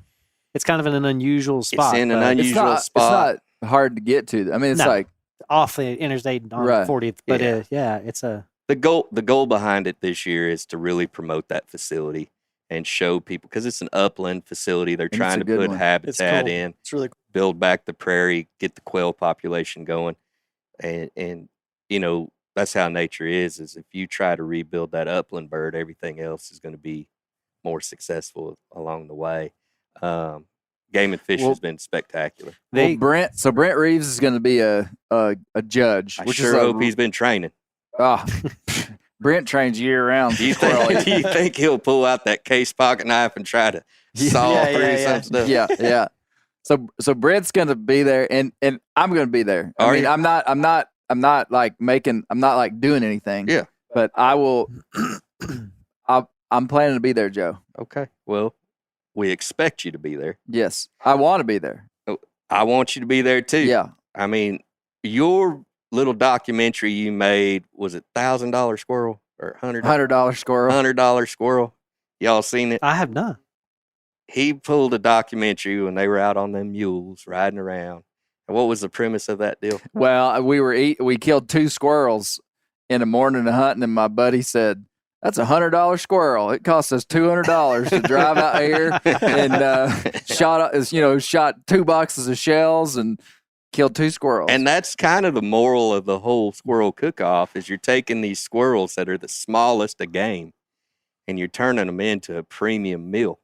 It's kind of in an unusual spot. It's in an unusual spot. It's not hard to get to. I mean, it's like off the interstate on 40th. But it's a the goal behind it this year is to really promote that facility and show people, because it's an upland facility. They're trying to put habitat in. It's really cool. Build back the prairie, get the quail population going, and that's how nature is if you try to rebuild that upland bird, everything else is going to be more successful along the way. Game and Fish has been spectacular. Brent Reeves is going to be a judge. I sure hope he's been training. Brent trains year round. Do you think he'll pull out that case pocket knife and try to saw through some stuff? Yeah. So Brent's going to be there, and I'm going to be there. I mean, I'm not like doing anything. Yeah. But I will. I'm planning to be there, Joe. Okay. Well, we expect you to be there. Yes, I want to be there. I want you to be there too. Yeah. I mean, your little documentary you made, was it $1,000 squirrel or $100 squirrel? $100 squirrel. Y'all seen it? I have not. He pulled a documentary when they were out on them mules riding around. And what was the premise of that deal? Well, we killed 2 squirrels in the morning of hunting, and my buddy said, "That's $100 squirrel. It cost us $200 to drive out here and shot 2 boxes of shells and killed 2 squirrels." And that's kind of the moral of the whole squirrel cook-off is you're taking these squirrels that are the smallest of game and you're turning them into a premium meal.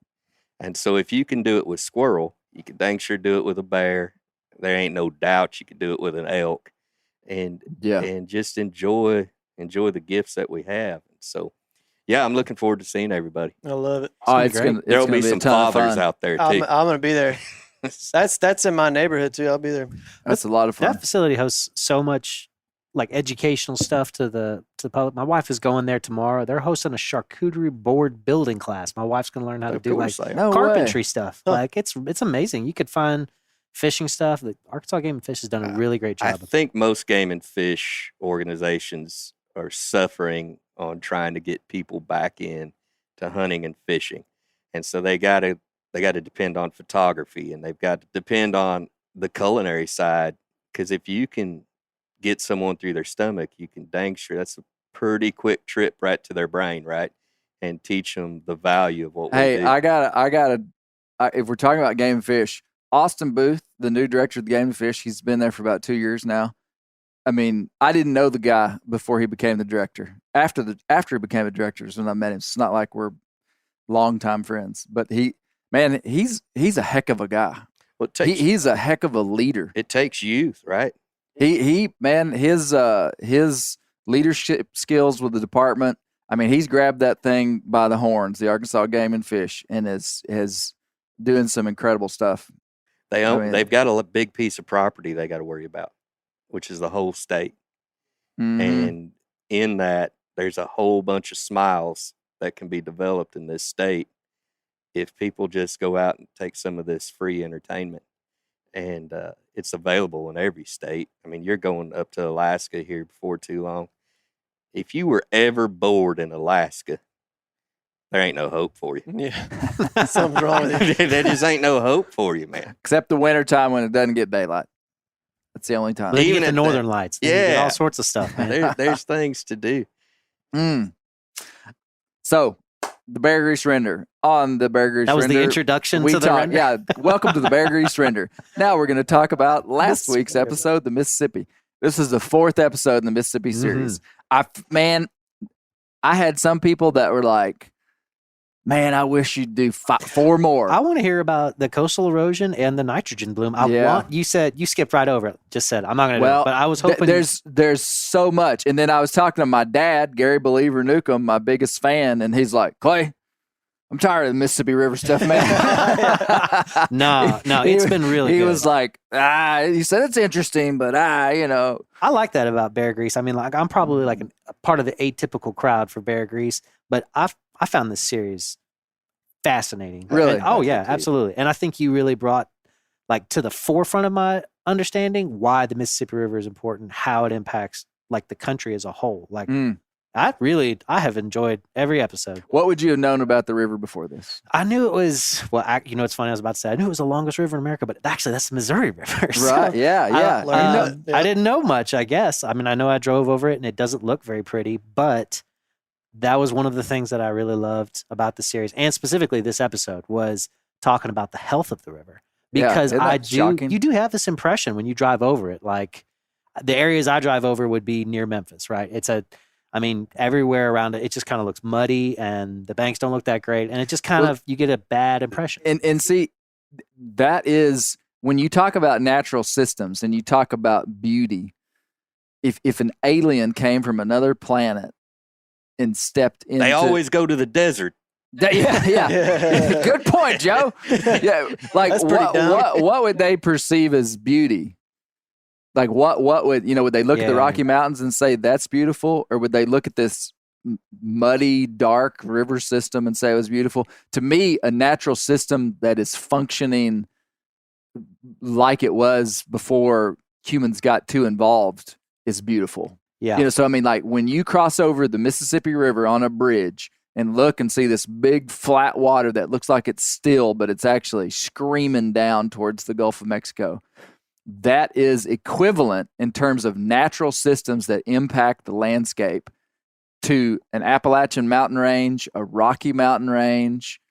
And so if you can do it with squirrel, you can dang sure do it with a bear. There ain't no doubt you could do it with an elk. And just enjoy the gifts that we have. So yeah, I'm looking forward to seeing everybody. I love it. There'll be some fathers out there too. I'm going to be there. That's in my neighborhood too. I'll be there. That's a lot of fun. That facility hosts so much like educational stuff to the public. My wife is going there tomorrow. They're hosting a charcuterie board building class. My wife's going to learn how to do carpentry stuff. Huh. Like it's amazing. You could find fishing stuff. The Arkansas Game and Fish has done a really great job. I think most game and fish organizations are suffering on trying to get people back in to hunting and fishing. And so they got to depend on photography, and they've got to depend on the culinary side, because if you can get someone through their stomach, you can dang sure that's a pretty quick trip right to their brain, right? And teach them the value of what we do. Hey, I gotta if we're talking about Game and Fish, Austin Booth, the new director of the Game and Fish, he's been there for about 2 years now. I mean, I didn't know the guy before he became the director. After he became a director is when I met him. It's not like we're longtime friends, but he's a heck of a guy. Well, he's a heck of a leader. It takes youth, right? His leadership skills with the department. I mean, he's grabbed that thing by the horns, the Arkansas Game and Fish, and is doing some incredible stuff. They've got a big piece of property they got to worry about, which is the whole state. Mm-hmm. And in that, there's a whole bunch of smiles that can be developed in this state if people just go out and take some of this free entertainment. And it's available in every state. I mean, you're going up to Alaska here before too long. If you were ever bored in Alaska, there ain't no hope for you. Yeah. Something's wrong with you. There just ain't no hope for you, man. Except the wintertime when it doesn't get daylight. That's the only time. But then you Even get the at northern that- lights. Then you get Yeah. all sorts of stuff, man. There's things to do. So, the Bear Grease Render. On the Bear Grease That was Render, the introduction we to the talk- render. Yeah, welcome to the Bear Grease Render. Now we're going to talk about last This- week's episode, the Mississippi. This is the 4th episode in the Mississippi series. I had some people that were like, man, I wish you'd do 4 more. I want to hear about the coastal erosion and the nitrogen bloom. You said you skipped right over it. Just said I'm not going to do it. But I was hoping there's so much. And then I was talking to my dad, Gary Believer Newcomb, my biggest fan, and he's like, Clay, I'm tired of the Mississippi River stuff, man. No, it's been really He good. was like, he said it's interesting, but I like that about Bear Grease. I mean, like I'm probably like a part of the atypical crowd for Bear Grease, but I found this series fascinating. Really? And, yeah, absolutely. And I think you really brought like to the forefront of my understanding why the Mississippi River is important, how it impacts like the country as a whole. Like I have enjoyed every episode. What would you have known about the river before this? I knew it was, it's funny, I was about to say, I knew it was the longest river in America, but actually that's the Missouri River. So Right, yeah. I didn't know much, I guess. I mean, I know I drove over it and it doesn't look very pretty, but that was one of the things that I really loved about the series, and specifically this episode, was talking about the health of the river. Because you do have this impression when you drive over it, like the areas I drive over would be near Memphis, right? Everywhere around it, it just kind of looks muddy and the banks don't look that great. And it just kind of, you get a bad impression. And see, that is, when you talk about natural systems and you talk about beauty, if an alien came from another planet and stepped into... They always go to the desert. Yeah. Good point, Joe. Yeah, like what would they perceive as beauty? Like what would they look at the Rocky Mountains and say that's beautiful, or would they look at this muddy, dark river system and say it was beautiful? To me, a natural system that is functioning like it was before humans got too involved is beautiful. Yeah. So I mean, like when you cross over the Mississippi River on a bridge and look and see this big flat water that looks like it's still, but it's actually screaming down towards the Gulf of Mexico. That is equivalent in terms of natural systems that impact the landscape to an Appalachian mountain range, a Rocky Mountain range,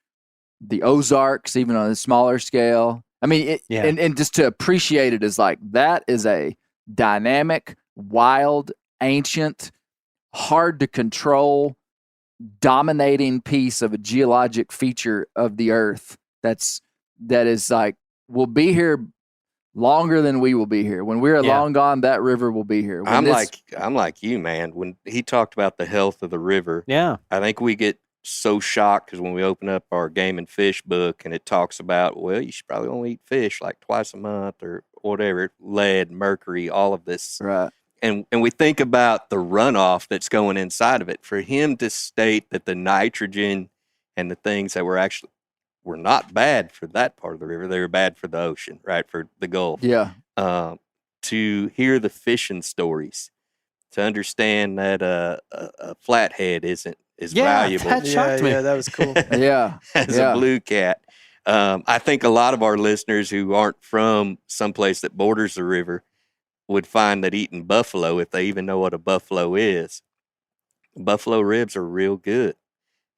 the Ozarks, even on a smaller scale. I mean, and just to appreciate it is like, that is a dynamic, wild, ancient, hard to control, dominating piece of a geologic feature of the earth that is like, will be here longer than we will be here. When we're long gone, that river will be here. I'm like you, man. When he talked about the health of the river, I think we get so shocked because when we open up our game and fish book and it talks about, well, you should probably only eat fish like twice a month or whatever, lead, mercury, all of this. Right. And we think about the runoff that's going inside of it. For him to state that the nitrogen and the things that were not bad for that part of the river, they were bad for the ocean, right, for the Gulf. Yeah. To hear the fishing stories, to understand that a flathead isn't as valuable. That shocked me. Yeah, that was cool. as a blue cat. I think a lot of our listeners who aren't from someplace that borders the river would find that eating buffalo, if they even know what a buffalo is, buffalo ribs are real good.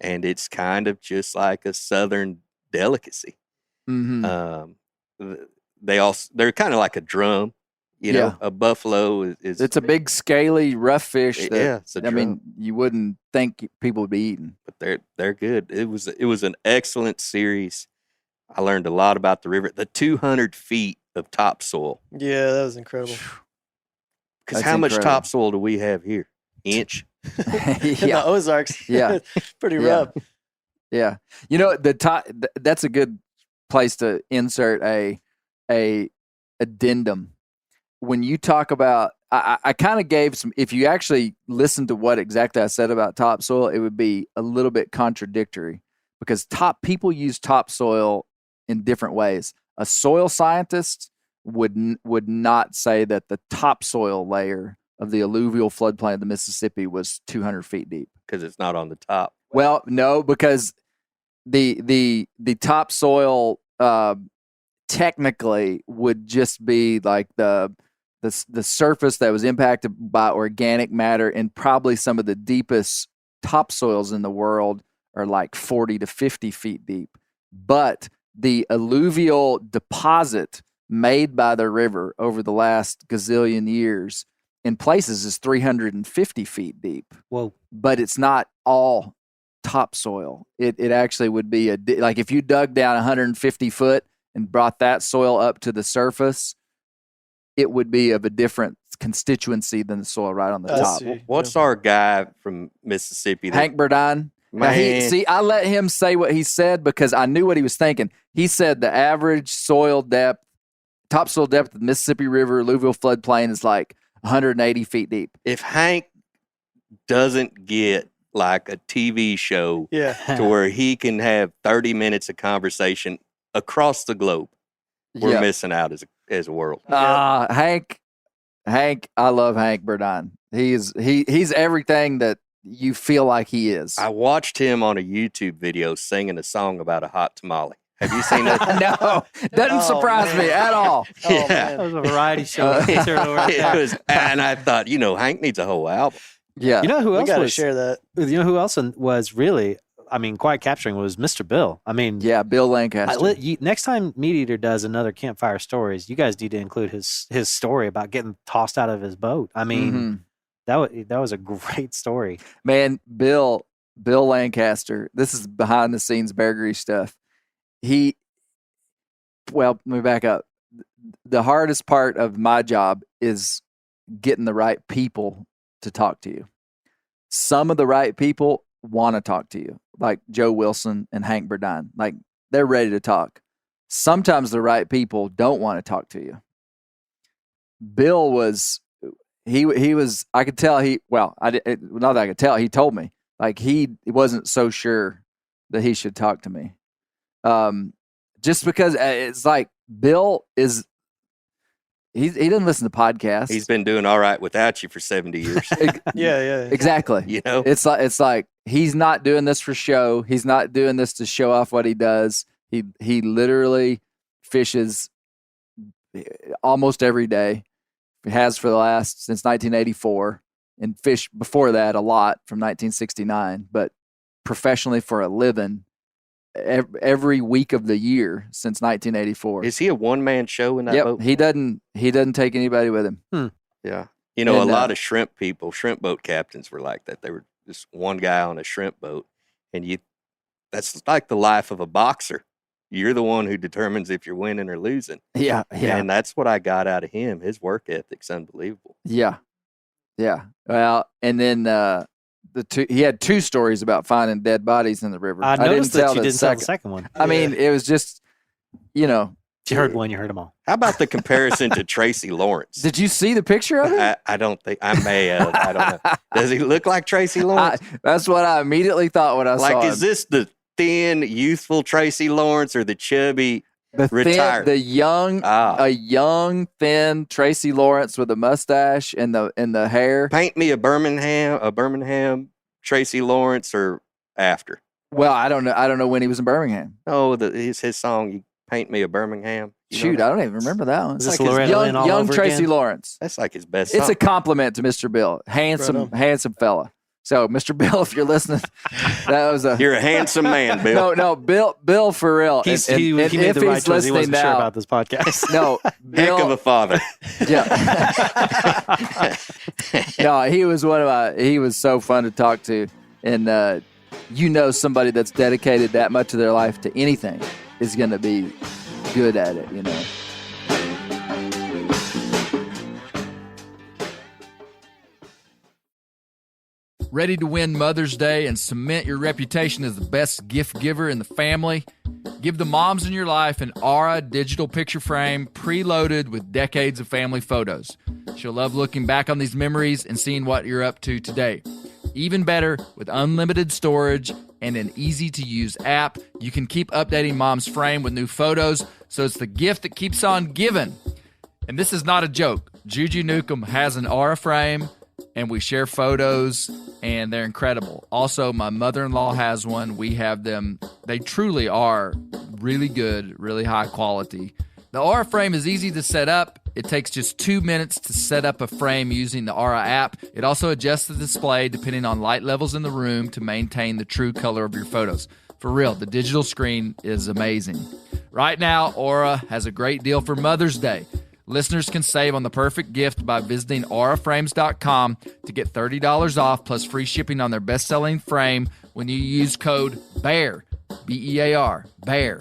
And it's kind of just like a Southern delicacy. Mm-hmm. They're kind of like a drum, a buffalo is. It's a big scaly rough fish. It's a drum. You wouldn't think people would be eating, but they're good. It was an excellent series. I learned a lot about the river. The 200 feet of topsoil. Yeah, that was incredible. Because how much topsoil do we have here? Inch. The Ozarks. Yeah, pretty rough. Yeah, that's a good place to insert a addendum. When you talk about, I kind of gave some. If you actually listen to what exactly I said about topsoil, it would be a little bit contradictory because people use topsoil in different ways. A soil scientist would not say that the topsoil layer of the alluvial floodplain of the Mississippi was 200 feet deep. Because it's not on the top. Well, no, because the topsoil technically would just be like the surface that was impacted by organic matter, and probably some of the deepest topsoils in the world are like 40 to 50 feet deep. But the alluvial deposit made by the river over the last gazillion years in places is 350 feet deep. Whoa. But it's not all topsoil. It actually would be like if you dug down 150 foot and brought that soil up to the surface, it would be of a different constituency than the soil right on the top. What's our guy from Mississippi? Hank Burdine. Now I let him say what he said because I knew what he was thinking. He said the average topsoil depth of the Mississippi River alluvial floodplain is like 180 feet deep. If Hank doesn't get like a TV show to where he can have 30 minutes of conversation across the globe, we're missing out as a world. Hank, I love Hank Burdine. He's everything that you feel like he is. I watched him on a YouTube video singing a song about a hot tamale. Have you seen that? No, doesn't surprise me at all. That was a variety show. And I thought, Hank needs a whole album. Yeah. You know who else was share that? You know who else was really, quite capturing was Mr. Bill. Bill Lancaster. Next time Meat Eater does another Campfire Stories, you guys need to include his story about getting tossed out of his boat. That was a great story. Man, Bill Lancaster, this is behind the scenes Bear Grease stuff. Let me back up. The hardest part of my job is getting the right people to talk to you. Some of the right people want to talk to you, like Joe Wilson and Hank Burdine. Like, they're ready to talk. Sometimes the right people don't want to talk to you. Bill was, I could tell not that I could tell, he told me, like, he wasn't so sure that he should talk to me. Just because it's like Bill is, he doesn't listen to podcasts. He's been doing all right without you for 70 years. Yeah. Exactly. It's like he's not doing this for show. He's not doing this to show off what he does. He literally fishes almost every day. He has since 1984, and fished before that a lot from 1969, but professionally for a living every week of the year since 1984. Is he a one-man show in that boat? He doesn't take anybody with him. Yeah. A lot of shrimp boat captains were like that. They were just one guy on a shrimp boat, and that's like the life of a boxer. You're the one who determines if you're winning or losing. Yeah. And that's what I got out of him. His work ethic's unbelievable. Yeah. Well, and then he had two stories about finding dead bodies in the river. I noticed that you didn't tell the second one. It was just, You heard one, you heard them all. How about the comparison to Tracy Lawrence? Did you see the picture of him? I don't think I may have. I don't know. Does he look like Tracy Lawrence? That's what I immediately thought when I saw him. Is this the thin, youthful Tracy Lawrence or the chubby, retired? A young, thin Tracy Lawrence with a mustache and the hair. Paint me a Birmingham Tracy Lawrence or after. Well, I don't know when he was in Birmingham. Oh, his song, You Paint Me a Birmingham. Shoot, I don't even remember that one. Is this Loretta Lynn all young over Tracy again? Lawrence. That's like his best It's song. a compliment to Mr. Bill. Handsome fella. So, Mr. Bill, if you're listening, that was You're a handsome man, Bill. No, Bill for real. He made the right choice. He wasn't sure about this podcast. No, Heck of a father. Yeah. No, he was so fun to talk to. And somebody that's dedicated that much of their life to anything is going to be good at it, Ready to win Mother's Day and cement your reputation as the best gift giver in the family? Give the moms in your life an Aura digital picture frame preloaded with decades of family photos. She'll love looking back on these memories and seeing what you're up to today. Even better, with unlimited storage and an easy-to-use app, you can keep updating mom's frame with new photos, so it's the gift that keeps on giving. And this is not a joke. Juju Nukem has an aura frame, and we share photos, and they're incredible. Also, my mother-in-law has one. We have them. They truly are really good, really high quality. The aura frame is easy to set up. It takes just 2 minutes to set up a frame using the Aura app. It also adjusts the display depending on light levels in the room to maintain the true color of your photos. For real, the digital screen is amazing. Right now, Aura has a great deal for Mother's Day. Listeners can save on the perfect gift by visiting auraframes.com to get $30 off plus free shipping on their best-selling frame when you use code BEAR, B-E-A-R, BEAR.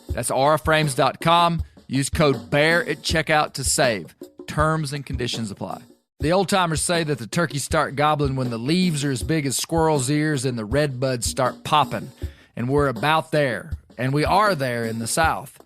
That's auraframes.com. Use code BEAR at checkout to save. Terms and conditions apply. The old-timers say that the turkeys start gobbling when the leaves are as big as squirrels' ears and the red buds start popping. And we're about there. And we are there in the South.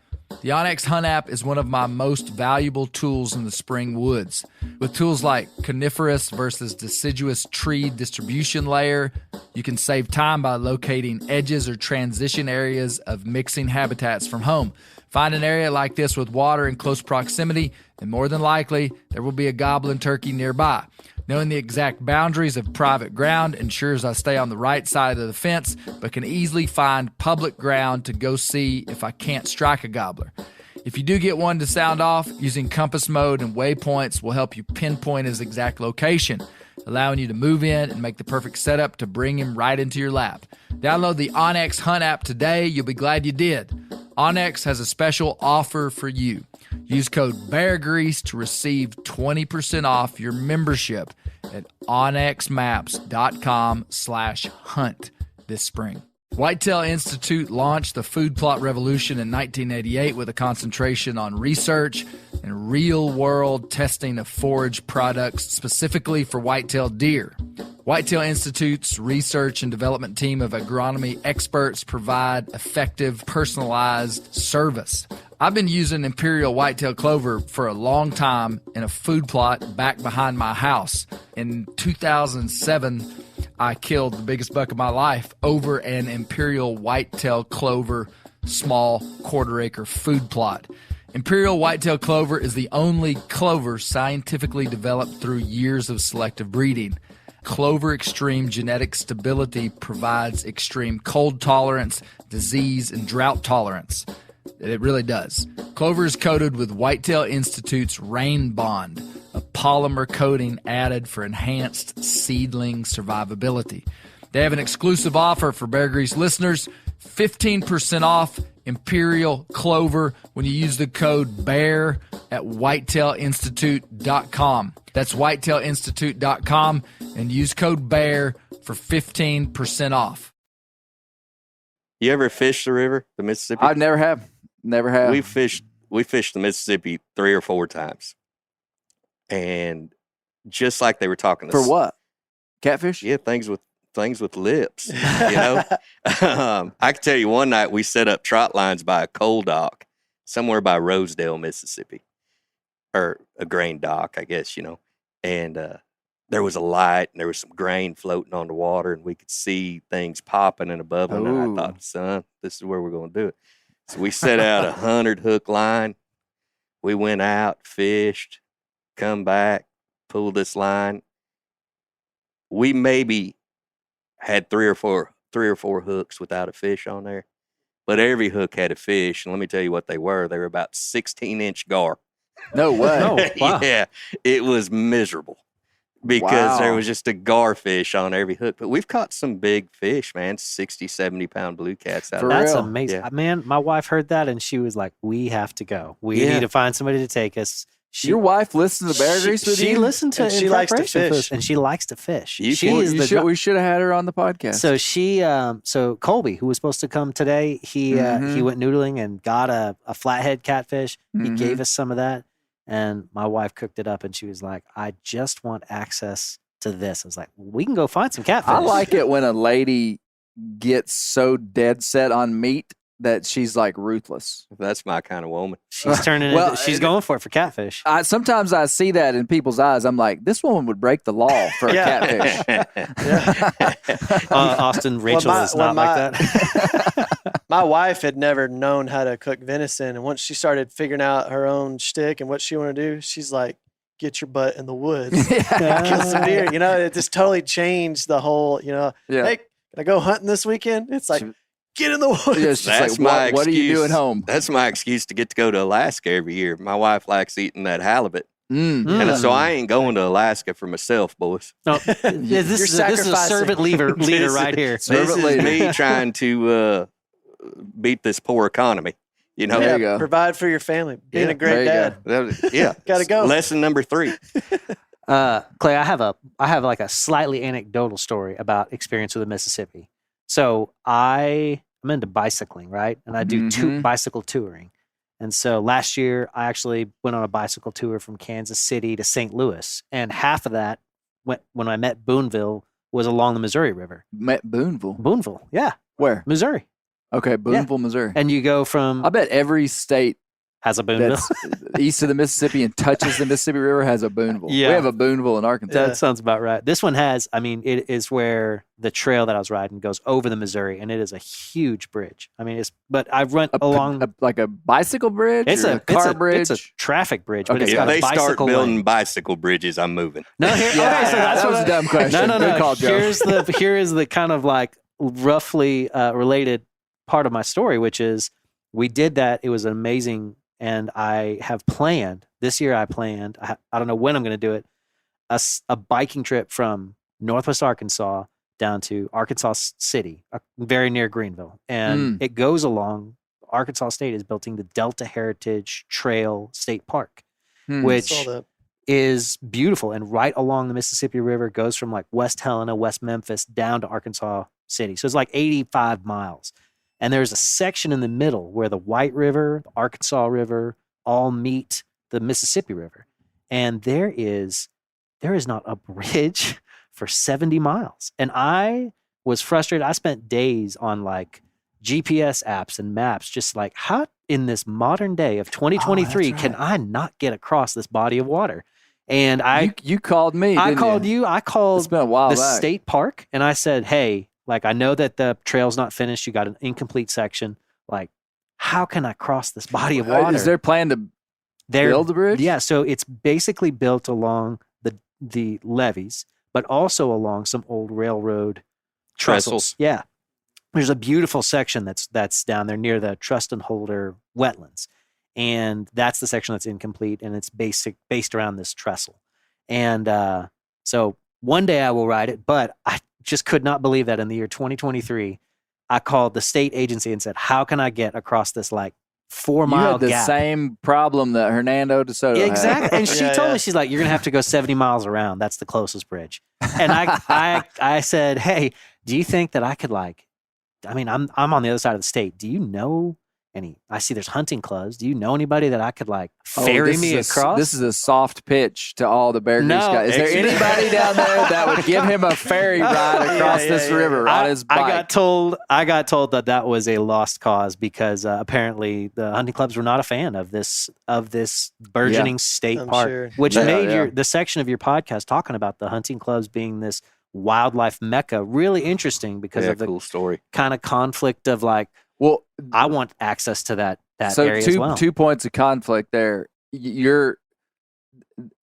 The Onyx Hunt app is one of my most valuable tools in the spring woods. With tools like coniferous versus deciduous tree distribution layer, you can save time by locating edges or transition areas of mixing habitats from home. Find an area like this with water in close proximity, and more than likely, there will be a gobbling turkey nearby. Knowing the exact boundaries of private ground ensures I stay on the right side of the fence, but can easily find public ground to go see if I can't strike a gobbler. If you do get one to sound off, using compass mode and waypoints will help you pinpoint his exact location, allowing you to move in and make the perfect setup to bring him right into your lap. Download the Onyx Hunt app today. You'll be glad you did. Onyx has a special offer for you. Use code BEARGREASE to receive 20% off your membership at onyxmaps.com/hunt this spring. Whitetail Institute launched the food plot revolution in 1988 with a concentration on research and real-world testing of forage products specifically for whitetail deer. Whitetail Institute's research and development team of agronomy experts provide effective, personalized service. I've been using Imperial Whitetail Clover for a long time in a food plot back behind my house. In 2007, I killed the biggest buck of my life over an Imperial Whitetail Clover small quarter-acre food plot. Imperial Whitetail Clover is the only clover scientifically developed through years of selective breeding. Clover Extreme genetic stability provides extreme cold tolerance, disease, and drought tolerance. It really does. Clover is coated with Whitetail Institute's Rain Bond, a polymer coating added for enhanced seedling survivability. They have an exclusive offer for Bear Grease listeners, 15% off Imperial Clover when you use the code BEAR at whitetailinstitute.com. That's whitetailinstitute.com and use code BEAR for 15% off. You ever fish the river, the Mississippi? I never have. Never have. We fished the Mississippi 3 or 4 times. And just like they were talking For what? Catfish? Yeah, things with lips, you know. I can tell you one night we set up trot lines by a coal dock somewhere by Rosedale, Mississippi, or a grain dock, I guess, you know. And there was a light and there was some grain floating on the water and we could see things popping and above them. And I thought, son, this is where we're going to do it. So we set out 100 hook line. We went out, fished, come back, pulled this line. We maybe had three or four hooks without a fish on there, but every hook had a fish. And let me tell you what they were. They were about 16-inch gar. No way. Oh, wow. Yeah, it was miserable because there was just a gar fish on every hook. But we've caught some big fish, man, 60, 70-pound blue cats out of That's real? amazing. Yeah. Man, my wife heard that and she was like, we have to go. We Yeah. need to find somebody to take us. Your wife listens to Bear Grease with She you? listened to And it she in likes to preparation for fish. this, and she likes to fish. You She can- is the we should have had her on the podcast. So she, so Colby, who was supposed to come today, he went noodling and got a flathead catfish. He gave us some of that, and my wife cooked it up, and she was like, "I just want access to this." I was like, "We can go find some catfish." I like it when a lady gets so dead set on meat that she's like ruthless. That's my kind of woman. She's turning Well, she's going for it for catfish. Sometimes I see that in people's eyes. I'm like, this woman would break the law for a catfish. Austin, Rachel is not like that. My wife had never known how to cook venison, and once she started figuring out her own shtick and what she wanted to do, she's like, "Get your butt in the woods, kill some deer." You know, it just totally changed the whole. You know, hey, can I go hunting this weekend? It's like, get in the woods. Yeah, it's just That's like, my what are you excuse. doing home? That's my excuse to get to go to Alaska every year. My wife likes eating that halibut. Mm. And so I ain't going to Alaska for myself, boys. No, this is a servant leader right here. This is me trying to beat this poor economy. You know, There you go. Provide for your family. Being a great there dad. Yeah, Gotta go. Lesson number 3. Clay, I have like a slightly anecdotal story about experience with the Mississippi. So I'm into bicycling, right? And I do bicycle touring. And so last year I actually went on a bicycle tour from Kansas City to St. Louis. And half of that when I met Boonville was along the Missouri River. Met Boonville. Boonville, yeah. Where? Missouri. Okay, Boonville, Missouri. And you go from I bet every state has a Boonville. that's east of the Mississippi and touches the Mississippi River has a Boonville. Yeah. We have a Boonville in Arkansas. That sounds about right. This one has, it is where the trail that I was riding goes over the Missouri, and it is a huge bridge. But I've run along like a bicycle bridge. It's or a car bridge. It's a traffic bridge, but Okay, it's If got they a bicycle start building lane. bicycle bridges, I'm moving. No, here, okay, so that's that was a dumb question. No. Good call, Joe. Here is the kind of like roughly related part of my story, which is we did that. It was amazing. And I have planned this year. I don't know when I'm going to do it. A biking trip from Northwest Arkansas down to Arkansas City, very near Greenville, and it goes along. Arkansas State is building the Delta Heritage Trail State Park, which is beautiful and right along the Mississippi River. Goes from like West Helena, West Memphis, down to Arkansas City. So it's like 85 miles. And there's a section in the middle where the White River, the Arkansas River all meet the Mississippi River. And there is not a bridge for 70 miles. And I was frustrated. I spent days on like GPS apps and maps, just like, how in this modern day of 2023 can I not get across this body of water? And you called me. I called you. I called It's been a while the back. state park, and I said, hey, like, I know that the trail's not finished. You got an incomplete section. Like, how can I cross this body of water? Is there a plan to build the bridge? Yeah, so it's basically built along the levees, but also along some old railroad trestles. Yeah. There's a beautiful section that's down there near the Trustenholder wetlands. And that's the section that's incomplete, and it's based around this trestle. And so one day I will ride it, but I just could not believe that in the year 2023, I called the state agency and said, how can I get across this like 4 mile You had the gap? same problem that Hernando de Soto had. Exactly. And she told me, she's like, you're going to have to go 70 miles around. That's the closest bridge. And I said, hey, do you think that I could I'm on the other side of the state. Do you know I see there's hunting clubs. Do you know anybody that I could ferry me across? This is a soft pitch to all the Bear Grease guys. Is there anybody down there that would give him a ferry ride across this river on his bike? I got told that was a lost cause because apparently the hunting clubs were not a fan of this burgeoning state park, which made the section of your podcast talking about the hunting clubs being this wildlife mecca really interesting because of the cool story kind of conflict of I want access to that area as well. 2 points of conflict there. You're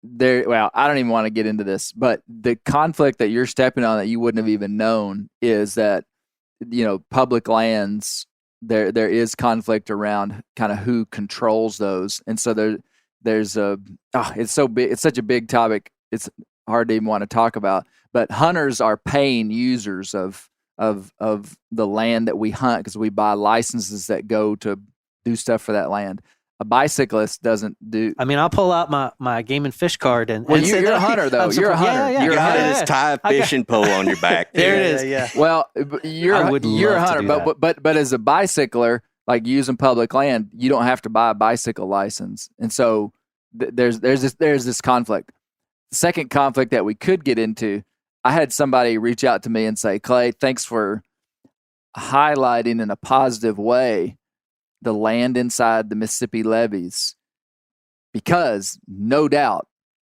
there. Well, I don't even want to get into this, but the conflict that you're stepping on that you wouldn't have even known is that, public lands, there is conflict around kind of who controls those. And so there's it's so big. It's such a big topic. It's hard to even want to talk about, but hunters are paying users of the land that we hunt because we buy licenses that go to do stuff for that land. A bicyclist doesn't do. I'll pull out my game and fish card and. Well, you're a hunter though. You're a hunter. Yeah. You're hunting this tie fishing pole on your back. There it is. Yeah. Well, you're a hunter, but as a bicycler, like using public land, you don't have to buy a bicycle license, and so there's this conflict. The second conflict that we could get into. I had somebody reach out to me and say, Clay, thanks for highlighting in a positive way the land inside the Mississippi levees, because no doubt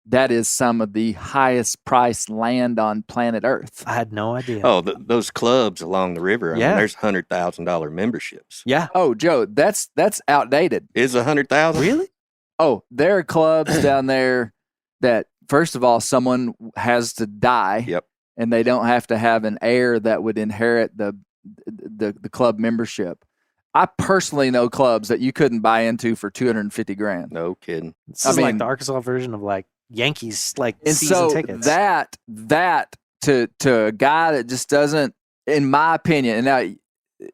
that is some of the highest priced land on planet Earth. I had no idea. Oh, those clubs along the river. I mean, there's $100,000 memberships. Yeah. Oh, Joe, that's outdated. Is 100,000? Really? Oh, there are clubs down there that, first of all, someone has to die. Yep. And they don't have to have an heir that would inherit the club membership. I personally know clubs that you couldn't buy into for $250,000. No kidding. This is like the Arkansas version of like Yankees, like and season so tickets. that to a guy that just doesn't, in my opinion, and now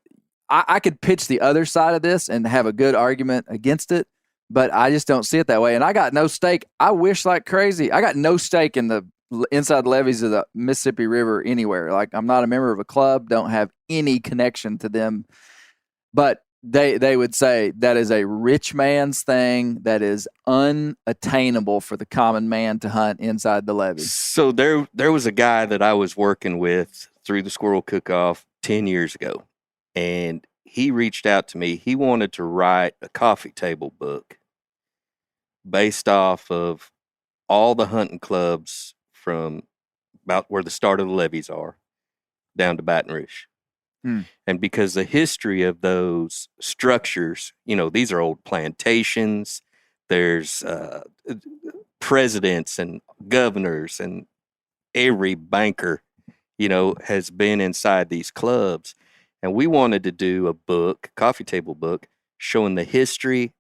I could pitch the other side of this and have a good argument against it, but I just don't see it that way. And I got no stake. I wish like crazy. I got no stake in the inside the levees of the Mississippi River anywhere. Like, I'm not a member of a club, don't have any connection to them. But they would say that is a rich man's thing, that is unattainable for the common man to hunt inside the levee. So there was a guy that I was working with through the Squirrel Cook-Off 10 years ago, and he reached out to me. He wanted to write a coffee table book based off of all the hunting clubs from about where the start of the levees are down to Baton Rouge. And because the history of those structures, you know, these are old plantations. There's presidents and governors, and every banker, you know, has been inside these clubs. And we wanted to do a book, coffee table book, showing the history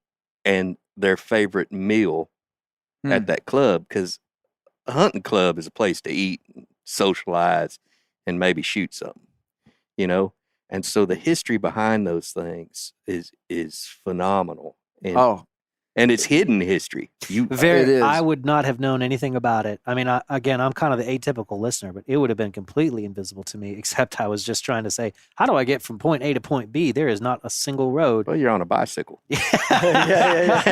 and their favorite meal at that club, because a hunting club is a place to eat, socialize, and maybe shoot something. You know, and so the history behind those things is phenomenal, and it's hidden history. I would not have known anything about it. I mean, I'm kind of the atypical listener, but it would have been completely invisible to me. Except I was just trying to say, how do I get from point A to point B? There is not a single road. Well, you're on a bicycle. Yeah.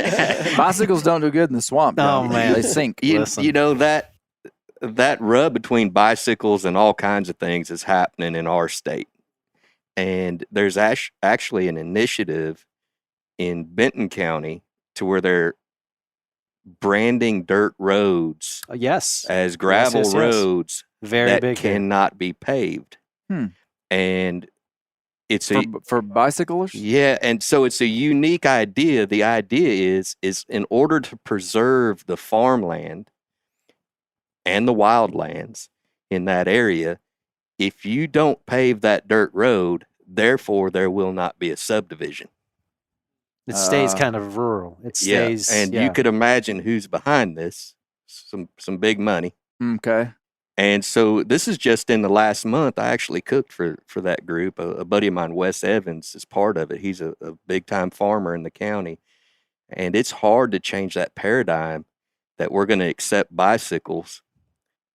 Bicycles don't do good in the swamp. Oh man, they sink. You know that rub between bicycles and all kinds of things is happening in our state. And there's actually an initiative in Benton County to where they're branding dirt roads as gravel roads that cannot be paved. And it's for bicyclists? Yeah, and so it's a unique idea. The idea is in order to preserve the farmland and the wildlands in that area, if you don't pave that dirt road, therefore there will not be a subdivision. It stays kind of rural. It stays, and you could imagine who's behind this. Some big money. Okay. And so this is just in the last month. I actually cooked for that group. A buddy of mine, Wes Evans, is part of it. He's a big time farmer in the county, and it's hard to change that paradigm that we're going to accept bicycles.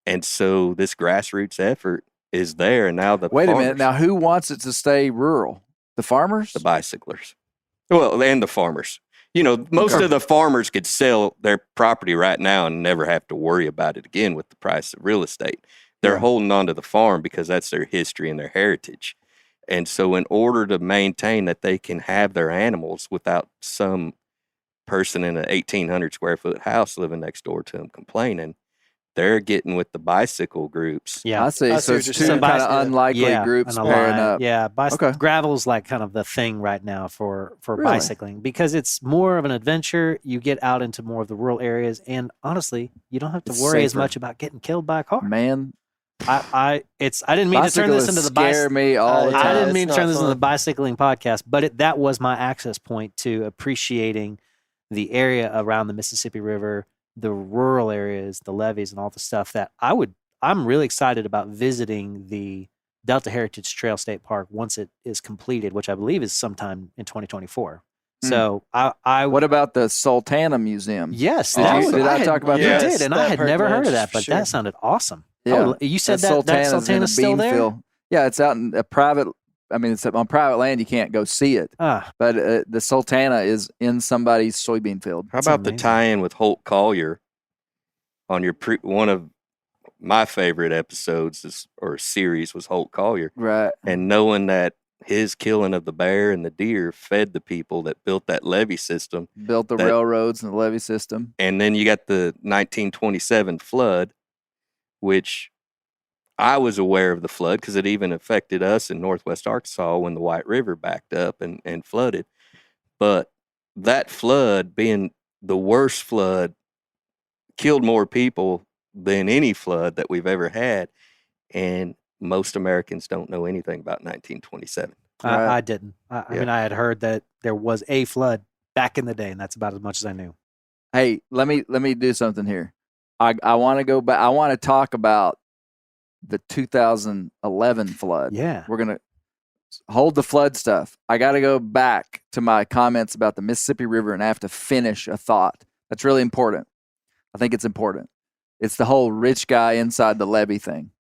And so this grassroots effort is there, and now wait a minute. Now, who wants it to stay rural? The farmers? The bicyclers. Well, and the farmers. You know, most of the farmers could sell their property right now and never have to worry about it again with the price of real estate. They're holding on to the farm because that's their history and their heritage. And so in order to maintain that they can have their animals without some person in an 1,800 square foot house living next door to them complaining, they're getting with the bicycle groups. Yeah, I see. So it's two kind of unlikely groups pairing up. Yeah, gravel's like kind of the thing right now for bicycling, because it's more of an adventure. You get out into more of the rural areas, and honestly, you don't have to worry as much about getting killed by a car. Man, I didn't mean to turn this into the scare me all the time. I didn't mean to turn this into the bicycling podcast, but that was my access point to appreciating the area around the Mississippi River, the rural areas, the levees, and all the stuff that I'm really excited about visiting the Delta Heritage Trail State Park once it is completed, which I believe is sometime in 2024. So what about the Sultana Museum? Yes. Did I talk about that? You did, and I had never heard of that, but that sounded awesome. Yeah. You said that Sultana's still there? Yeah, it's out in a private, it's on private land. You can't go see it. But the Sultana is in somebody's soybean field. How about the tie-in with Holt Collier on your one of my favorite episodes or series was Holt Collier. Right. And knowing that his killing of the bear and the deer fed the people that built that levee system. Built the railroads and the levee system. And then you got the 1927 flood, which I was aware of the flood because it even affected us in Northwest Arkansas when the White River backed up and flooded. But that flood, being the worst flood, killed more people than any flood that we've ever had. And most Americans don't know anything about 1927. I didn't. I mean, I had heard that there was a flood back in the day, and that's about as much as I knew. Hey, let me do something here. I want to go back. I want to talk about the 2011 flood. Yeah. We're going to hold the flood stuff. I got to go back to my comments about the Mississippi River, and I have to finish a thought. That's really important. I think it's important. It's the whole rich guy inside the levee thing.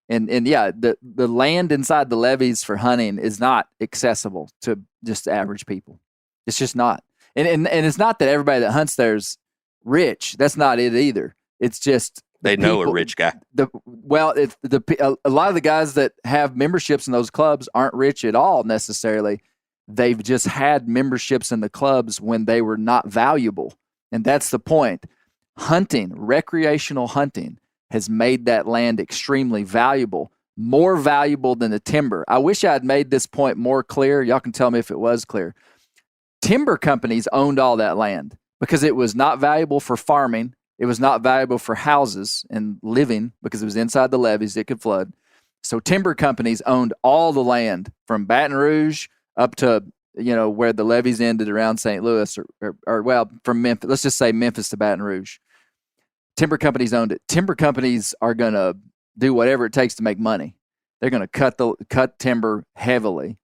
And yeah, the land inside the levees for hunting is not accessible to just average people. It's just not. And it's not that everybody that hunts there's rich. That's not it either. It's just they know a rich guy. A lot of the guys that have memberships in those clubs aren't rich at all necessarily. They've just had memberships in the clubs when they were not valuable. And that's the point. Hunting, recreational hunting, has made that land extremely valuable, more valuable than the timber. I wish I had made this point more clear. Y'all can tell me if it was clear. Timber companies owned all that land because it was not valuable for farming. It was not valuable for houses and living because it was inside the levees. It could flood. So timber companies owned all the land from Baton Rouge up to, where the levees ended around St. Louis or from Memphis. Let's just say Memphis to Baton Rouge. Timber companies owned it. Timber companies are going to do whatever it takes to make money. They're going to cut timber heavily.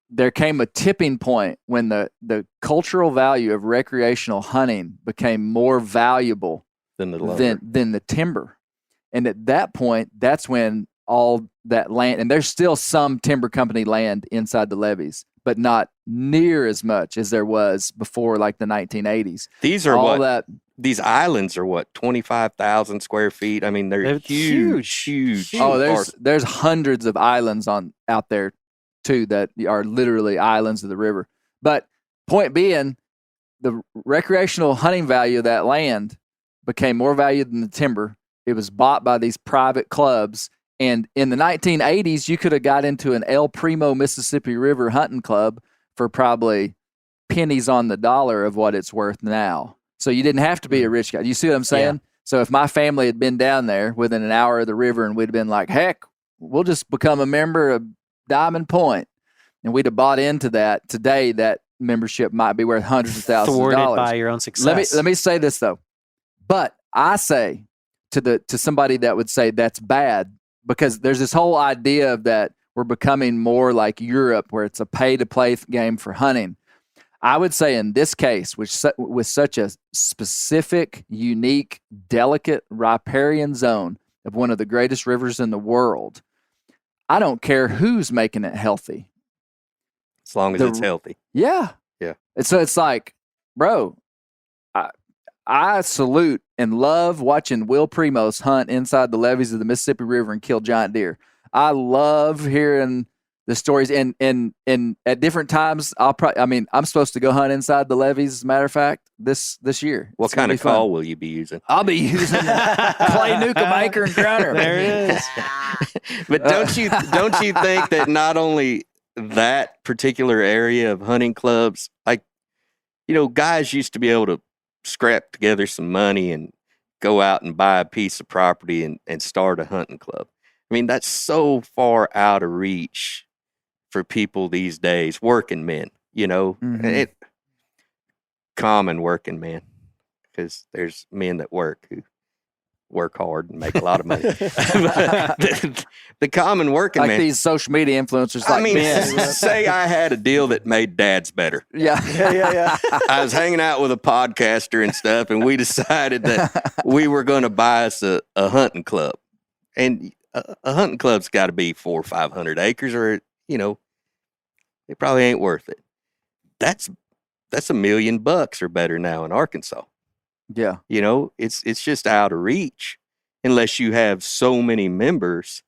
There came a tipping point when the cultural value of recreational hunting became more valuable than the timber. And at that point, that's when all that land, and there's still some timber company land inside the levees, but not near as much as there was before like the 1980s. These islands are 25,000 square feet. I mean, they're huge. Oh, there's hundreds of islands out there too that are literally islands of the river. But point being, the recreational hunting value of that land became more valuable than the timber. It was bought by these private clubs. And in the 1980s, you could have got into an El Primo Mississippi River hunting club for probably pennies on the dollar of what it's worth now. So you didn't have to be a rich guy. You see what I'm saying? Yeah. So if my family had been down there within an hour of the river and we'd have been like, heck, we'll just become a member of Diamond Point, and we'd have bought into that, today that membership might be worth hundreds of thousands of dollars. By your own success. Let me say this though. But I say to somebody that would say that's bad, because there's this whole idea of that we're becoming more like Europe where it's a pay-to-play game for hunting. I would say in this case, with such a specific, unique, delicate riparian zone of one of the greatest rivers in the world, I don't care who's making it healthy. As long as it's healthy. Yeah. Yeah. And so it's like, bro, I salute and love watching Will Primos hunt inside the levees of the Mississippi River and kill giant deer. I love hearing the stories, and at different times, I'm supposed to go hunt inside the levees. As a matter of fact, this year. What kind of call will you be using? I'll be using Clay Newcomaker and Crowner. There it is. But don't you think that not only that particular area of hunting clubs, like, guys used to be able to scrap together some money and go out and buy a piece of property and start a hunting club. I mean, that's so far out of reach for people these days, working men, common working men, because there's men that work who work hard and make a lot of money. the common working man. Like these social media influencers. Say I had a deal that made dads better. Yeah. I was hanging out with a podcaster and stuff, and we decided that we were going to buy us a hunting club. And a hunting club's got to be 400 or 500 acres, or it probably ain't worth it. That's $1 million or better now in Arkansas. Yeah, it's just out of reach unless you have so many members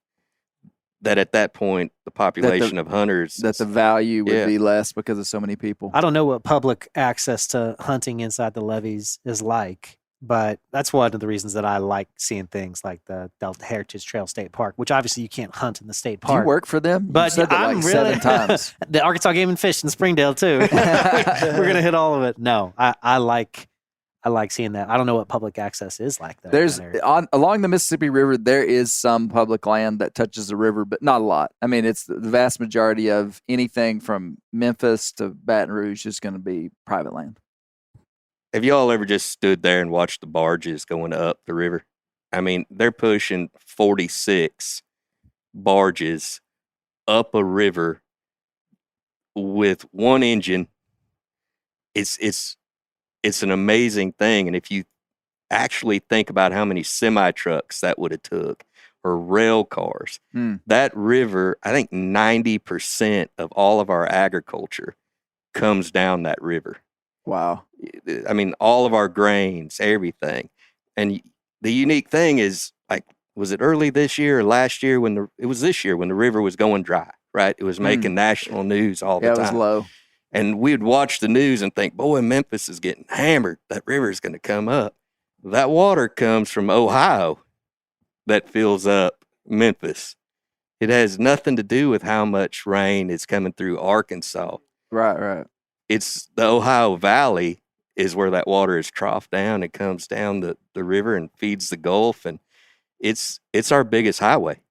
that at that point the population of hunters that the value would Yeah. be less because of so many people. I don't know what public access to hunting inside the levees is like, but that's one of the reasons that I like seeing things like the Delta Heritage Trail State Park, which obviously you can't hunt in the state Do you park. work for them? But You've said that I'm like really 7 times. the Arkansas Game and Fish in Springdale too. We're gonna hit all of it. No, I like seeing that. I don't know what public access is like though. There's down there. along the Mississippi River, there is some public land that touches the river, but not a lot. I mean, it's the vast majority of anything from Memphis to Baton Rouge is going to be private land. Have y'all ever just stood there and watched the barges going up the river? I mean, they're pushing 46 barges up a river with one engine. It's an amazing thing. And if you actually think about how many semi trucks that would have took or rail cars, that river, I think 90% of all of our agriculture comes down that river. Wow. I mean, all of our grains, everything. And the unique thing is, like, was it early this year or last year it was this year when the river was going dry, right? It was making national news all the Yeah, it time. was low. And we'd watch the news and think, boy, Memphis is getting hammered. That river is going to come up. That water comes from Ohio that fills up Memphis. It has nothing to do with how much rain is coming through Arkansas. Right. It's the Ohio Valley is where that water is troughed down. It comes down the river and feeds the Gulf. And it's our biggest highway.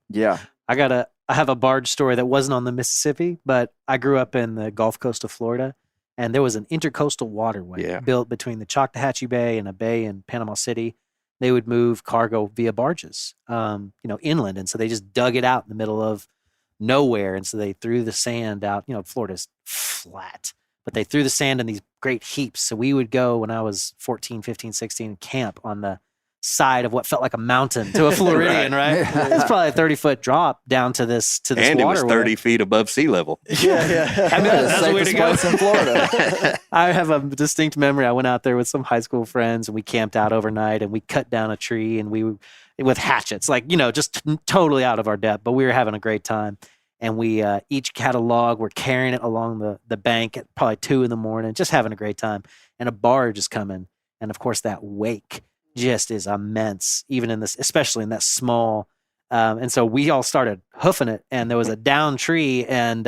Yeah. I have a barge story that wasn't on the Mississippi, but I grew up in the Gulf Coast of Florida, and there was an intercoastal waterway built between the Choctawhatchee Bay and a bay in Panama City. They would move cargo via barges, inland, and so they just dug it out in the middle of nowhere, and so they threw the sand out. Florida's flat, but they threw the sand in these great heaps. So we would go when I was 14, 15, 16, camp on the side of what felt like a mountain to a Floridian, right? It's probably a 30-foot drop down to this And it was waterway. 30 feet above sea level. Yeah. I mean, that's the way to go. in Florida. I have a distinct memory. I went out there with some high school friends and we camped out overnight and we cut down a tree and with hatchets, just totally out of our depth, but we were having a great time. And we each had a log. We're carrying it along the bank at probably 2 a.m, just having a great time. And a barge is coming. And of course that wake just is immense, even in this, especially in that small. And so we all started hoofing it, and there was a down tree, and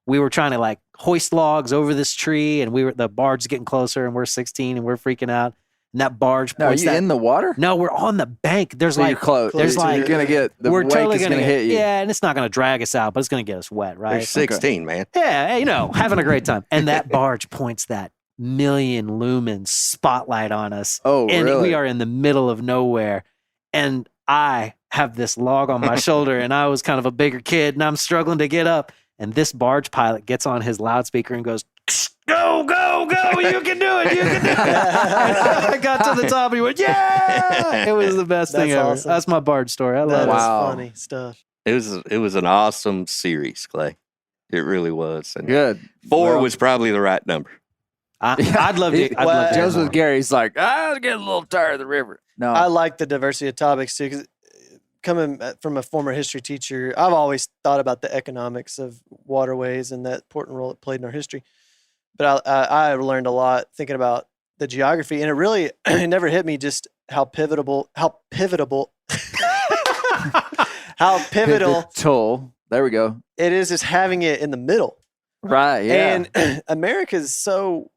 we were trying to like hoist logs over this tree, and the barge is getting closer, and we're 16 and we're freaking out. And that barge Now, are points you in the water? No, we're on the bank. There's So like you're close. there's So like you're gonna get the we're wake totally is gonna gonna hit you. Yeah, and it's not gonna drag us out, but it's gonna get us wet, right? They're 16, man. Yeah, having a great time. And that barge points that million lumen spotlight on us. Oh, And really? we are in the middle of nowhere. And I have this log on my shoulder, and I was kind of a bigger kid, and I'm struggling to get up. And this barge pilot gets on his loudspeaker and goes, "Go, go, go, you can do it, you can do it." I got to the top, and he went, "Yeah!" It was the best thing That's ever. awesome. That's my barge story. I love That it. is Wow. funny stuff. It was an awesome series, Clay. It really was. And Good. 4 Well- was probably the right number. I'd love to. I'd love to hear Joe's more. with Gary's like, I was getting a little tired of the river. No. I like the diversity of topics too, because coming from a former history teacher, I've always thought about the economics of waterways and that important role it played in our history. But I learned a lot thinking about the geography, and it really it never hit me just how pivotal Pivotal. There we go. it is having it in the middle. Right. Yeah. And America is so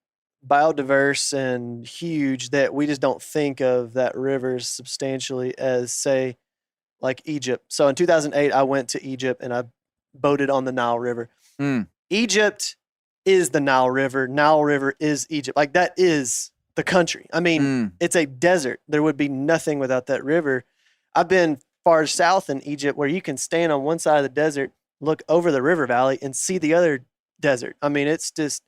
biodiverse and huge that we just don't think of that river substantially as, say, like Egypt. So in 2008, I went to Egypt and I boated on the Nile River. Mm. Egypt is the Nile River. Nile River is Egypt. Like, that is the country. I mean, it's a desert. There would be nothing without that river. I've been far south in Egypt where you can stand on one side of the desert, look over the river valley, and see the other desert. I mean, it's just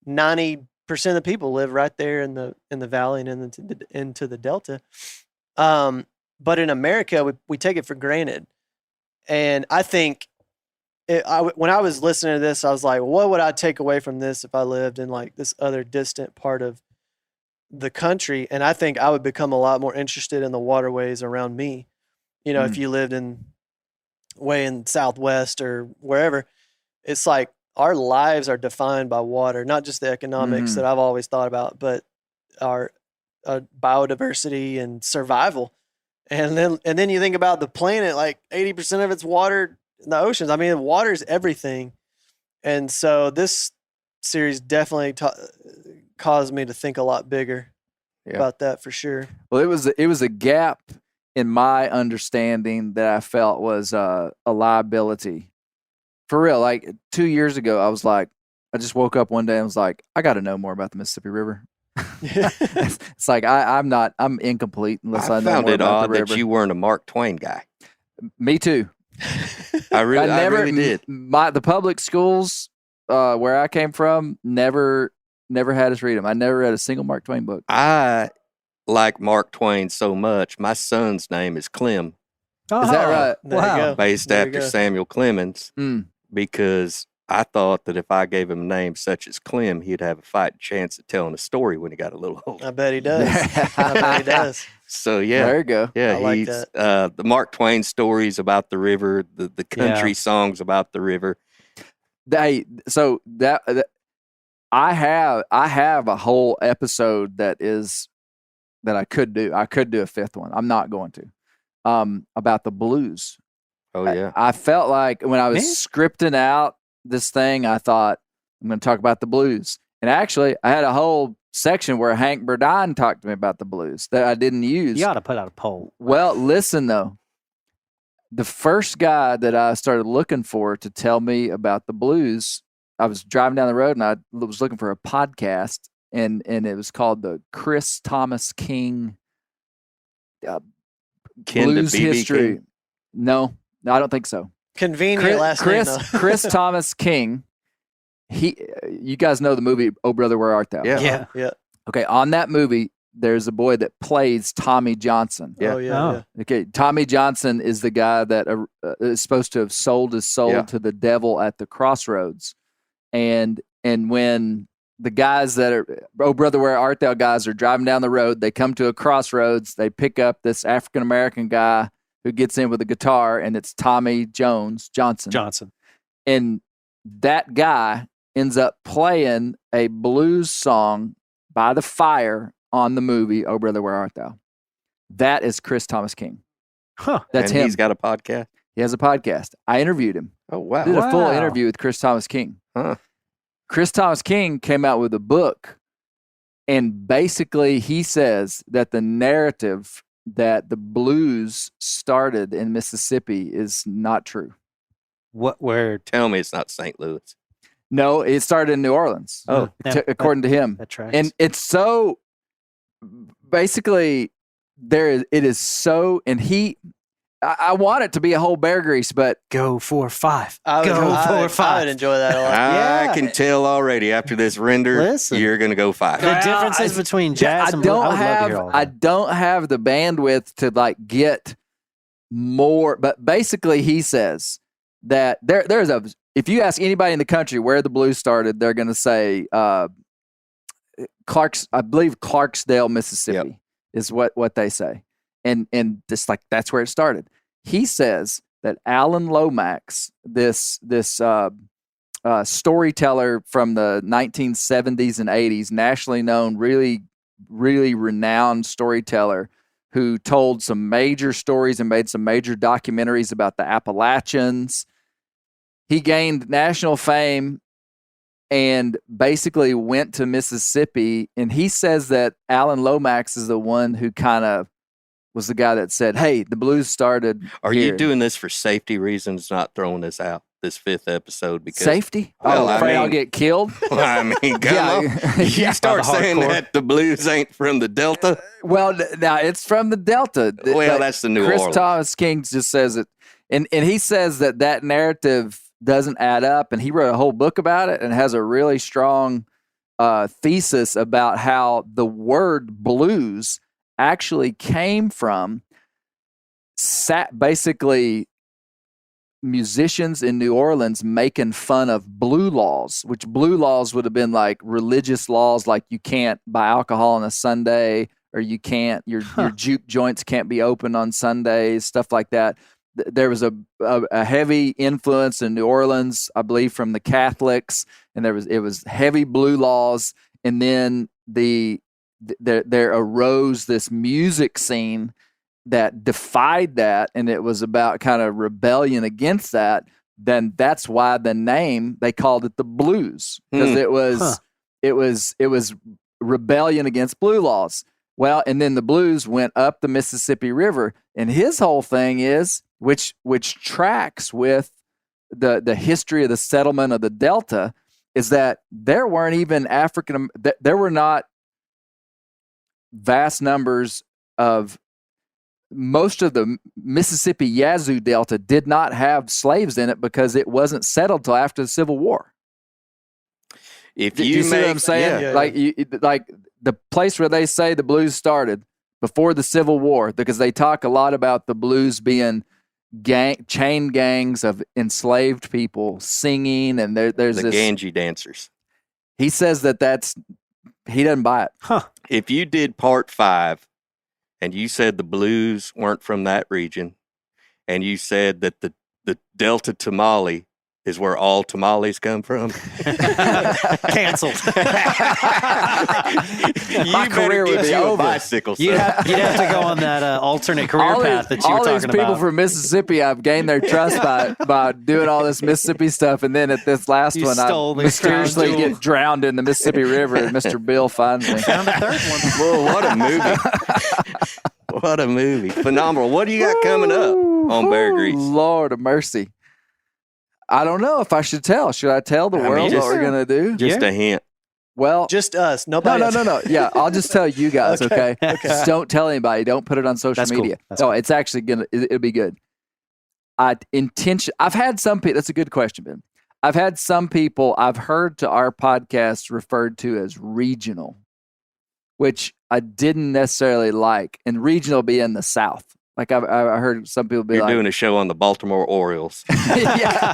90% of the people live right there in the valley and into the delta. But in America, we take it for granted. And I think when I was listening to this, I was like, what would I take away from this if I lived in like this other distant part of the country? And I think I would become a lot more interested in the waterways around me. If you lived in way in Southwest or wherever, it's like our lives are defined by water, not just the economics that I've always thought about, but our biodiversity and survival. And then you think about the planet, like 80% of it's water in the oceans. I mean, water is everything. And so this series definitely caused me to think a lot bigger about that for sure. Well, it was a gap in my understanding that I felt was a liability. For real, like 2 years ago, I was like, I just woke up one day and was like, I got to know more about the Mississippi River. It's like I'm incomplete unless I know found more it about odd the river. that you weren't a Mark Twain guy. Me too. I really did. The public schools where I came from never had us read them. I never read a single Mark Twain book. I like Mark Twain so much. My son's name is Clem, Is that right? There you go. based There you after go. Samuel Clemens, Mm. because I thought that if I gave him a name such as Clem, he'd have a fighting chance of telling a story when he got a little older. I bet he does. I bet he does. So yeah, There you go. yeah, I like he's that. the Mark Twain stories about the river, the country songs about the river. So that I have a whole episode that I could do. I could do a fifth one. I'm not going to. About the blues. Oh yeah, I felt like when I was scripting out this thing, I thought I'm going to talk about the blues. And actually, I had a whole section where Hank Burdine talked to me about the blues that I didn't use. You ought to put out a poll. Well, listen though. The first guy that I started looking for to tell me about the blues, I was driving down the road and I was looking for a podcast, and it was called the Chris Thomas King Ken to Blues B.B. History. King? No, I don't think so. Convenient last name, though. Chris Thomas King. You guys know the movie "Oh Brother, Where Art Thou"? Yeah. Yeah. Okay, on that movie, there's a boy that plays Tommy Johnson. Yeah. Oh, yeah. Oh. Yeah. Okay, Tommy Johnson is the guy that is supposed to have sold his soul to the devil at the crossroads, and when the guys that are "Oh Brother, Where Art Thou" guys are driving down the road, they come to a crossroads. They pick up this African American guy who gets in with a guitar, and it's Tommy Johnson. And that guy ends up playing a blues song by the fire on the movie "Oh Brother, Where Art Thou." That is Chris Thomas King. Huh. That's and him. He's got a podcast. He has a podcast. I interviewed him. Oh wow, Did a full Wow. interview with Chris Thomas King. Huh. Chris Thomas King came out with a book, and basically he says that the narrative that the blues started in Mississippi is not true. Where? Tell me it's not St. Louis. No, it started in New Orleans. Oh. According to him. That tracks. And it's so basically it is so, and I want it to be a whole Bear Grease, but go 4-5. I would, Go I 4 would, 5. I would enjoy that a lot. I Yeah. can tell already after this render, Listen. you're going to go 5. The differences between jazz and blues. I would love to hear all I that. don't have the bandwidth to like get more, but basically he says that there's if you ask anybody in the country where the blues started, they're going to say I believe Clarksdale, Mississippi is what they say. And just like that's where it started. He says that Alan Lomax, this storyteller from the 1970s and 80s, nationally known, really, really renowned storyteller who told some major stories and made some major documentaries about the Appalachians. He gained national fame and basically went to Mississippi. And he says that Alan Lomax is the one who kind of was the guy that said, hey, the blues started Are here. you doing this for safety reasons, not throwing this out, this 5th episode? Because Safety? Well, I afraid I'll mean- get killed? I mean, come on. You start saying hardcore. that the blues ain't from the Delta. Well, now it's from the Delta. Well, But that's the New Chris Orleans. Thomas King just says it. And he says that narrative doesn't add up. And he wrote a whole book about it and has a really strong thesis about how the word blues actually came from basically musicians in New Orleans making fun of blue laws, which blue laws would have been like religious laws, like you can't buy alcohol on a Sunday, or you can't, your juke joints can't be open on Sundays, stuff like that. there was a heavy influence in New Orleans, I believe, from the Catholics, and it was heavy blue laws, and then there arose this music scene that defied that, and it was about kind of rebellion against that. Then that's why the name, they called it the blues, because it was rebellion against blue laws. Well, and then the blues went up the Mississippi River, and his whole thing is, which tracks with the history of the settlement of the Delta, is that there weren't even there were not vast numbers of, most of the Mississippi Yazoo Delta did not have slaves in it because it wasn't settled till after the Civil War. If Do you see what I'm saying? Yeah. Like the place where they say the blues started before the Civil War, because they talk a lot about the blues being chain gangs of enslaved people singing, and there's the this Ganji dancers. He says he doesn't buy it. If you did part 5 and you said the blues weren't from that region, and you said that the Delta tamale is where all tamales come from, Canceled. My career would be over. Bicycle, You'd have to go on that alternate career path that you were all talking these people about. from Mississippi, I've gained their trust by doing all this Mississippi stuff, and then at this last You one, stole I the mysteriously crown jewel. get drowned in the Mississippi River, and Mr. Bill finds me. Found a third one. Whoa, what a movie. What a movie. Phenomenal. What do you got coming up on Bear Grease? Lord of mercy. I don't know if I should tell. Should I tell the I mean, world just- what we're going to do? Just a hint. Well, Just us. Nobody else. no. Yeah, I'll just tell you guys, okay? Just don't tell anybody. Don't put it on social That's cool. media. That's No, cool. it's actually it'll be good. I've had some people, that's a good question, Ben. I've had some people I've heard to our podcast referred to as regional, which I didn't necessarily like. And regional being the South. Like I heard some people be You're like, doing a show on the Baltimore Orioles. yeah,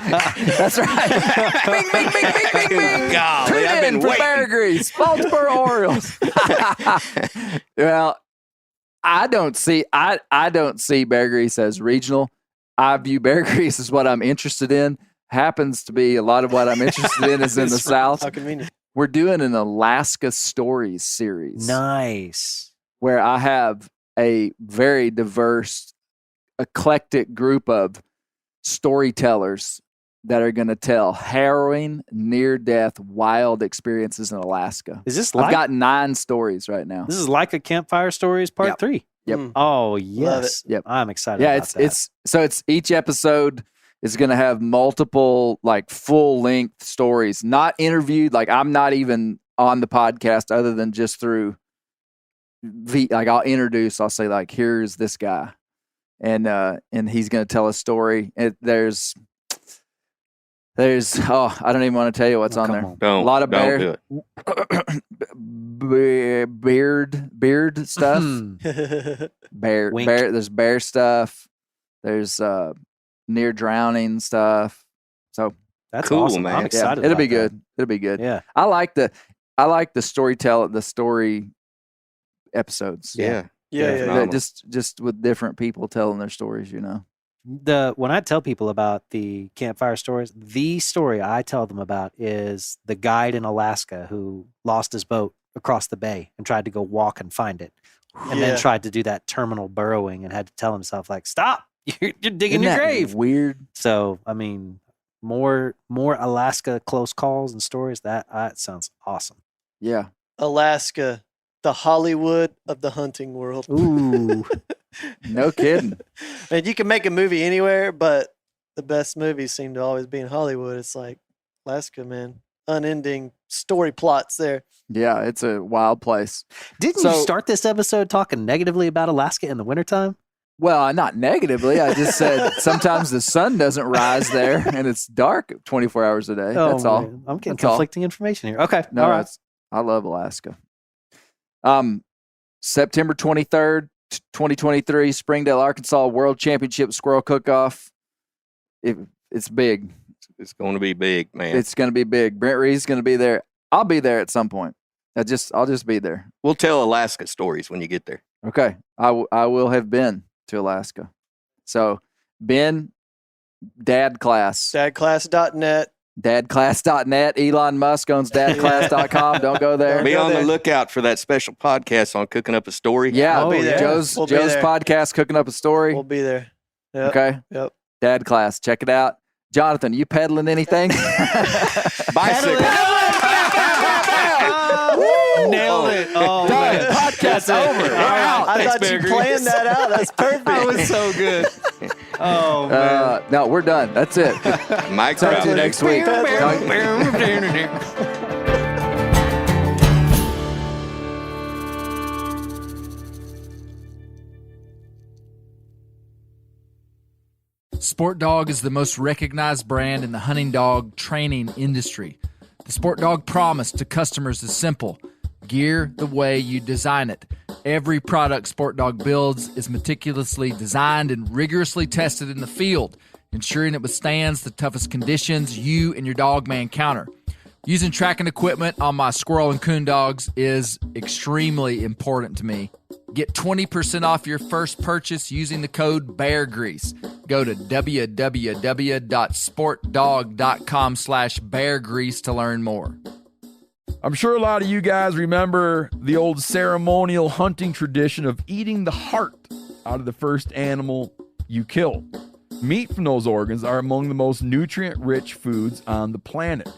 that's right. Bing, bing, bing, bing, bing, bing. Golly, Tune I've in been for waiting. Bear Grease, Baltimore Orioles. Well, I don't see Bear Grease as regional. I view Bear Grease as what I'm interested in. Happens to be a lot of what I'm interested in is in the South. How convenient. We're doing an Alaska Stories series Nice. where I have a very diverse, eclectic group of storytellers that are going to tell harrowing, near-death, wild experiences in Alaska. Is this I've like got 9 stories right now. this is like a Campfire Stories Part Yep. 3? Yep. Mm. Oh yes. Yep. I'm excited. Yeah, about that. it's each episode is going to have multiple like full-length stories, not interviewed. Like I'm not even on the podcast other than just through like I'll say like, here's this guy, and he's going to tell a story. There's I don't even want to tell you what's Oh, on come there. on. Don't, A lot of don't bear- do it. beard stuff. Hmm. bear Wink. there's bear stuff. There's near drowning stuff. So That's Cool, awesome. man. I'm Yeah, excited. it'll be about good. It'll be good. that. Yeah. I like the story episodes. Yeah. Yeah, yeah, Phenomenal. Just with different people telling their stories, you know. When I tell people about the Campfire Stories, the story I tell them about is the guide in Alaska who lost his boat across the bay and tried to go walk and find it, and Yeah. then tried to do that terminal burrowing and had to tell himself like, "Stop! You're digging Isn't your that grave." weird? So I mean, more Alaska close calls and stories. That sounds awesome. Yeah. Alaska, the Hollywood of the hunting world. Ooh, No kidding. And you can make a movie anywhere, but the best movies seem to always be in Hollywood. It's like Alaska, man. Unending story plots there. Yeah, it's a wild place. didn't So- you start this episode talking negatively about Alaska in the wintertime? Well, not negatively. I just said sometimes the sun doesn't rise there and it's dark 24 hours a day. That's all. Man. I'm getting That's all. conflicting information here. Okay, No, all right. I love Alaska. September 23rd, 2023, Springdale, Arkansas World Championship Squirrel Cook-Off. It's big. It's going to be big, man. It's going to be big. Brent Reed's going to be there. I'll be there at some point. I'll just be there. We'll tell Alaska stories when you get there. Okay. I will have been to Alaska. So Ben, Dad Class. Dadclass.net. Dadclass.net. Elon Musk owns dadclass.com. Don't go there. Be on the lookout for that special podcast on cooking up a story. Yeah, We'll be there. Joe's We'll be there. podcast, Cooking Up a Story. We'll be there. Yep. Okay. Yep. Dad Class. Check it out. Jonathan, you peddling anything? Bicycle. Nailed it. Oh, Done. man. Podcast's over. We're out. I Thanks, thought you Bear planned that out. That's perfect. That was so good. Oh, man. No, we're done. That's it. Mike Talk to you Trout. next week. Sport Dog is the most recognized brand in the hunting dog training industry. The Sport Dog promise to customers is simple: gear the way you design it. Every product Sport Dog builds is meticulously designed and rigorously tested in the field, ensuring it withstands the toughest conditions you and your dog may encounter. Using tracking equipment on my squirrel and coon dogs is extremely important to me. Get 20% off your first purchase using the code BEARGREASE. Go to www.sportdog.com/beargrease to learn more. I'm sure a lot of you guys remember the old ceremonial hunting tradition of eating the heart out of the first animal you kill. Meat from those organs are among the most nutrient-rich foods on the planet.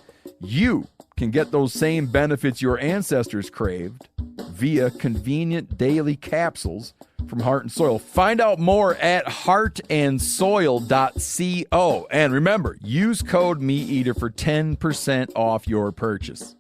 You can get those same benefits your ancestors craved via convenient daily capsules from Heart and Soil. Find out more at heartandsoil.co. And remember, use code MeatEater for 10% off your purchase.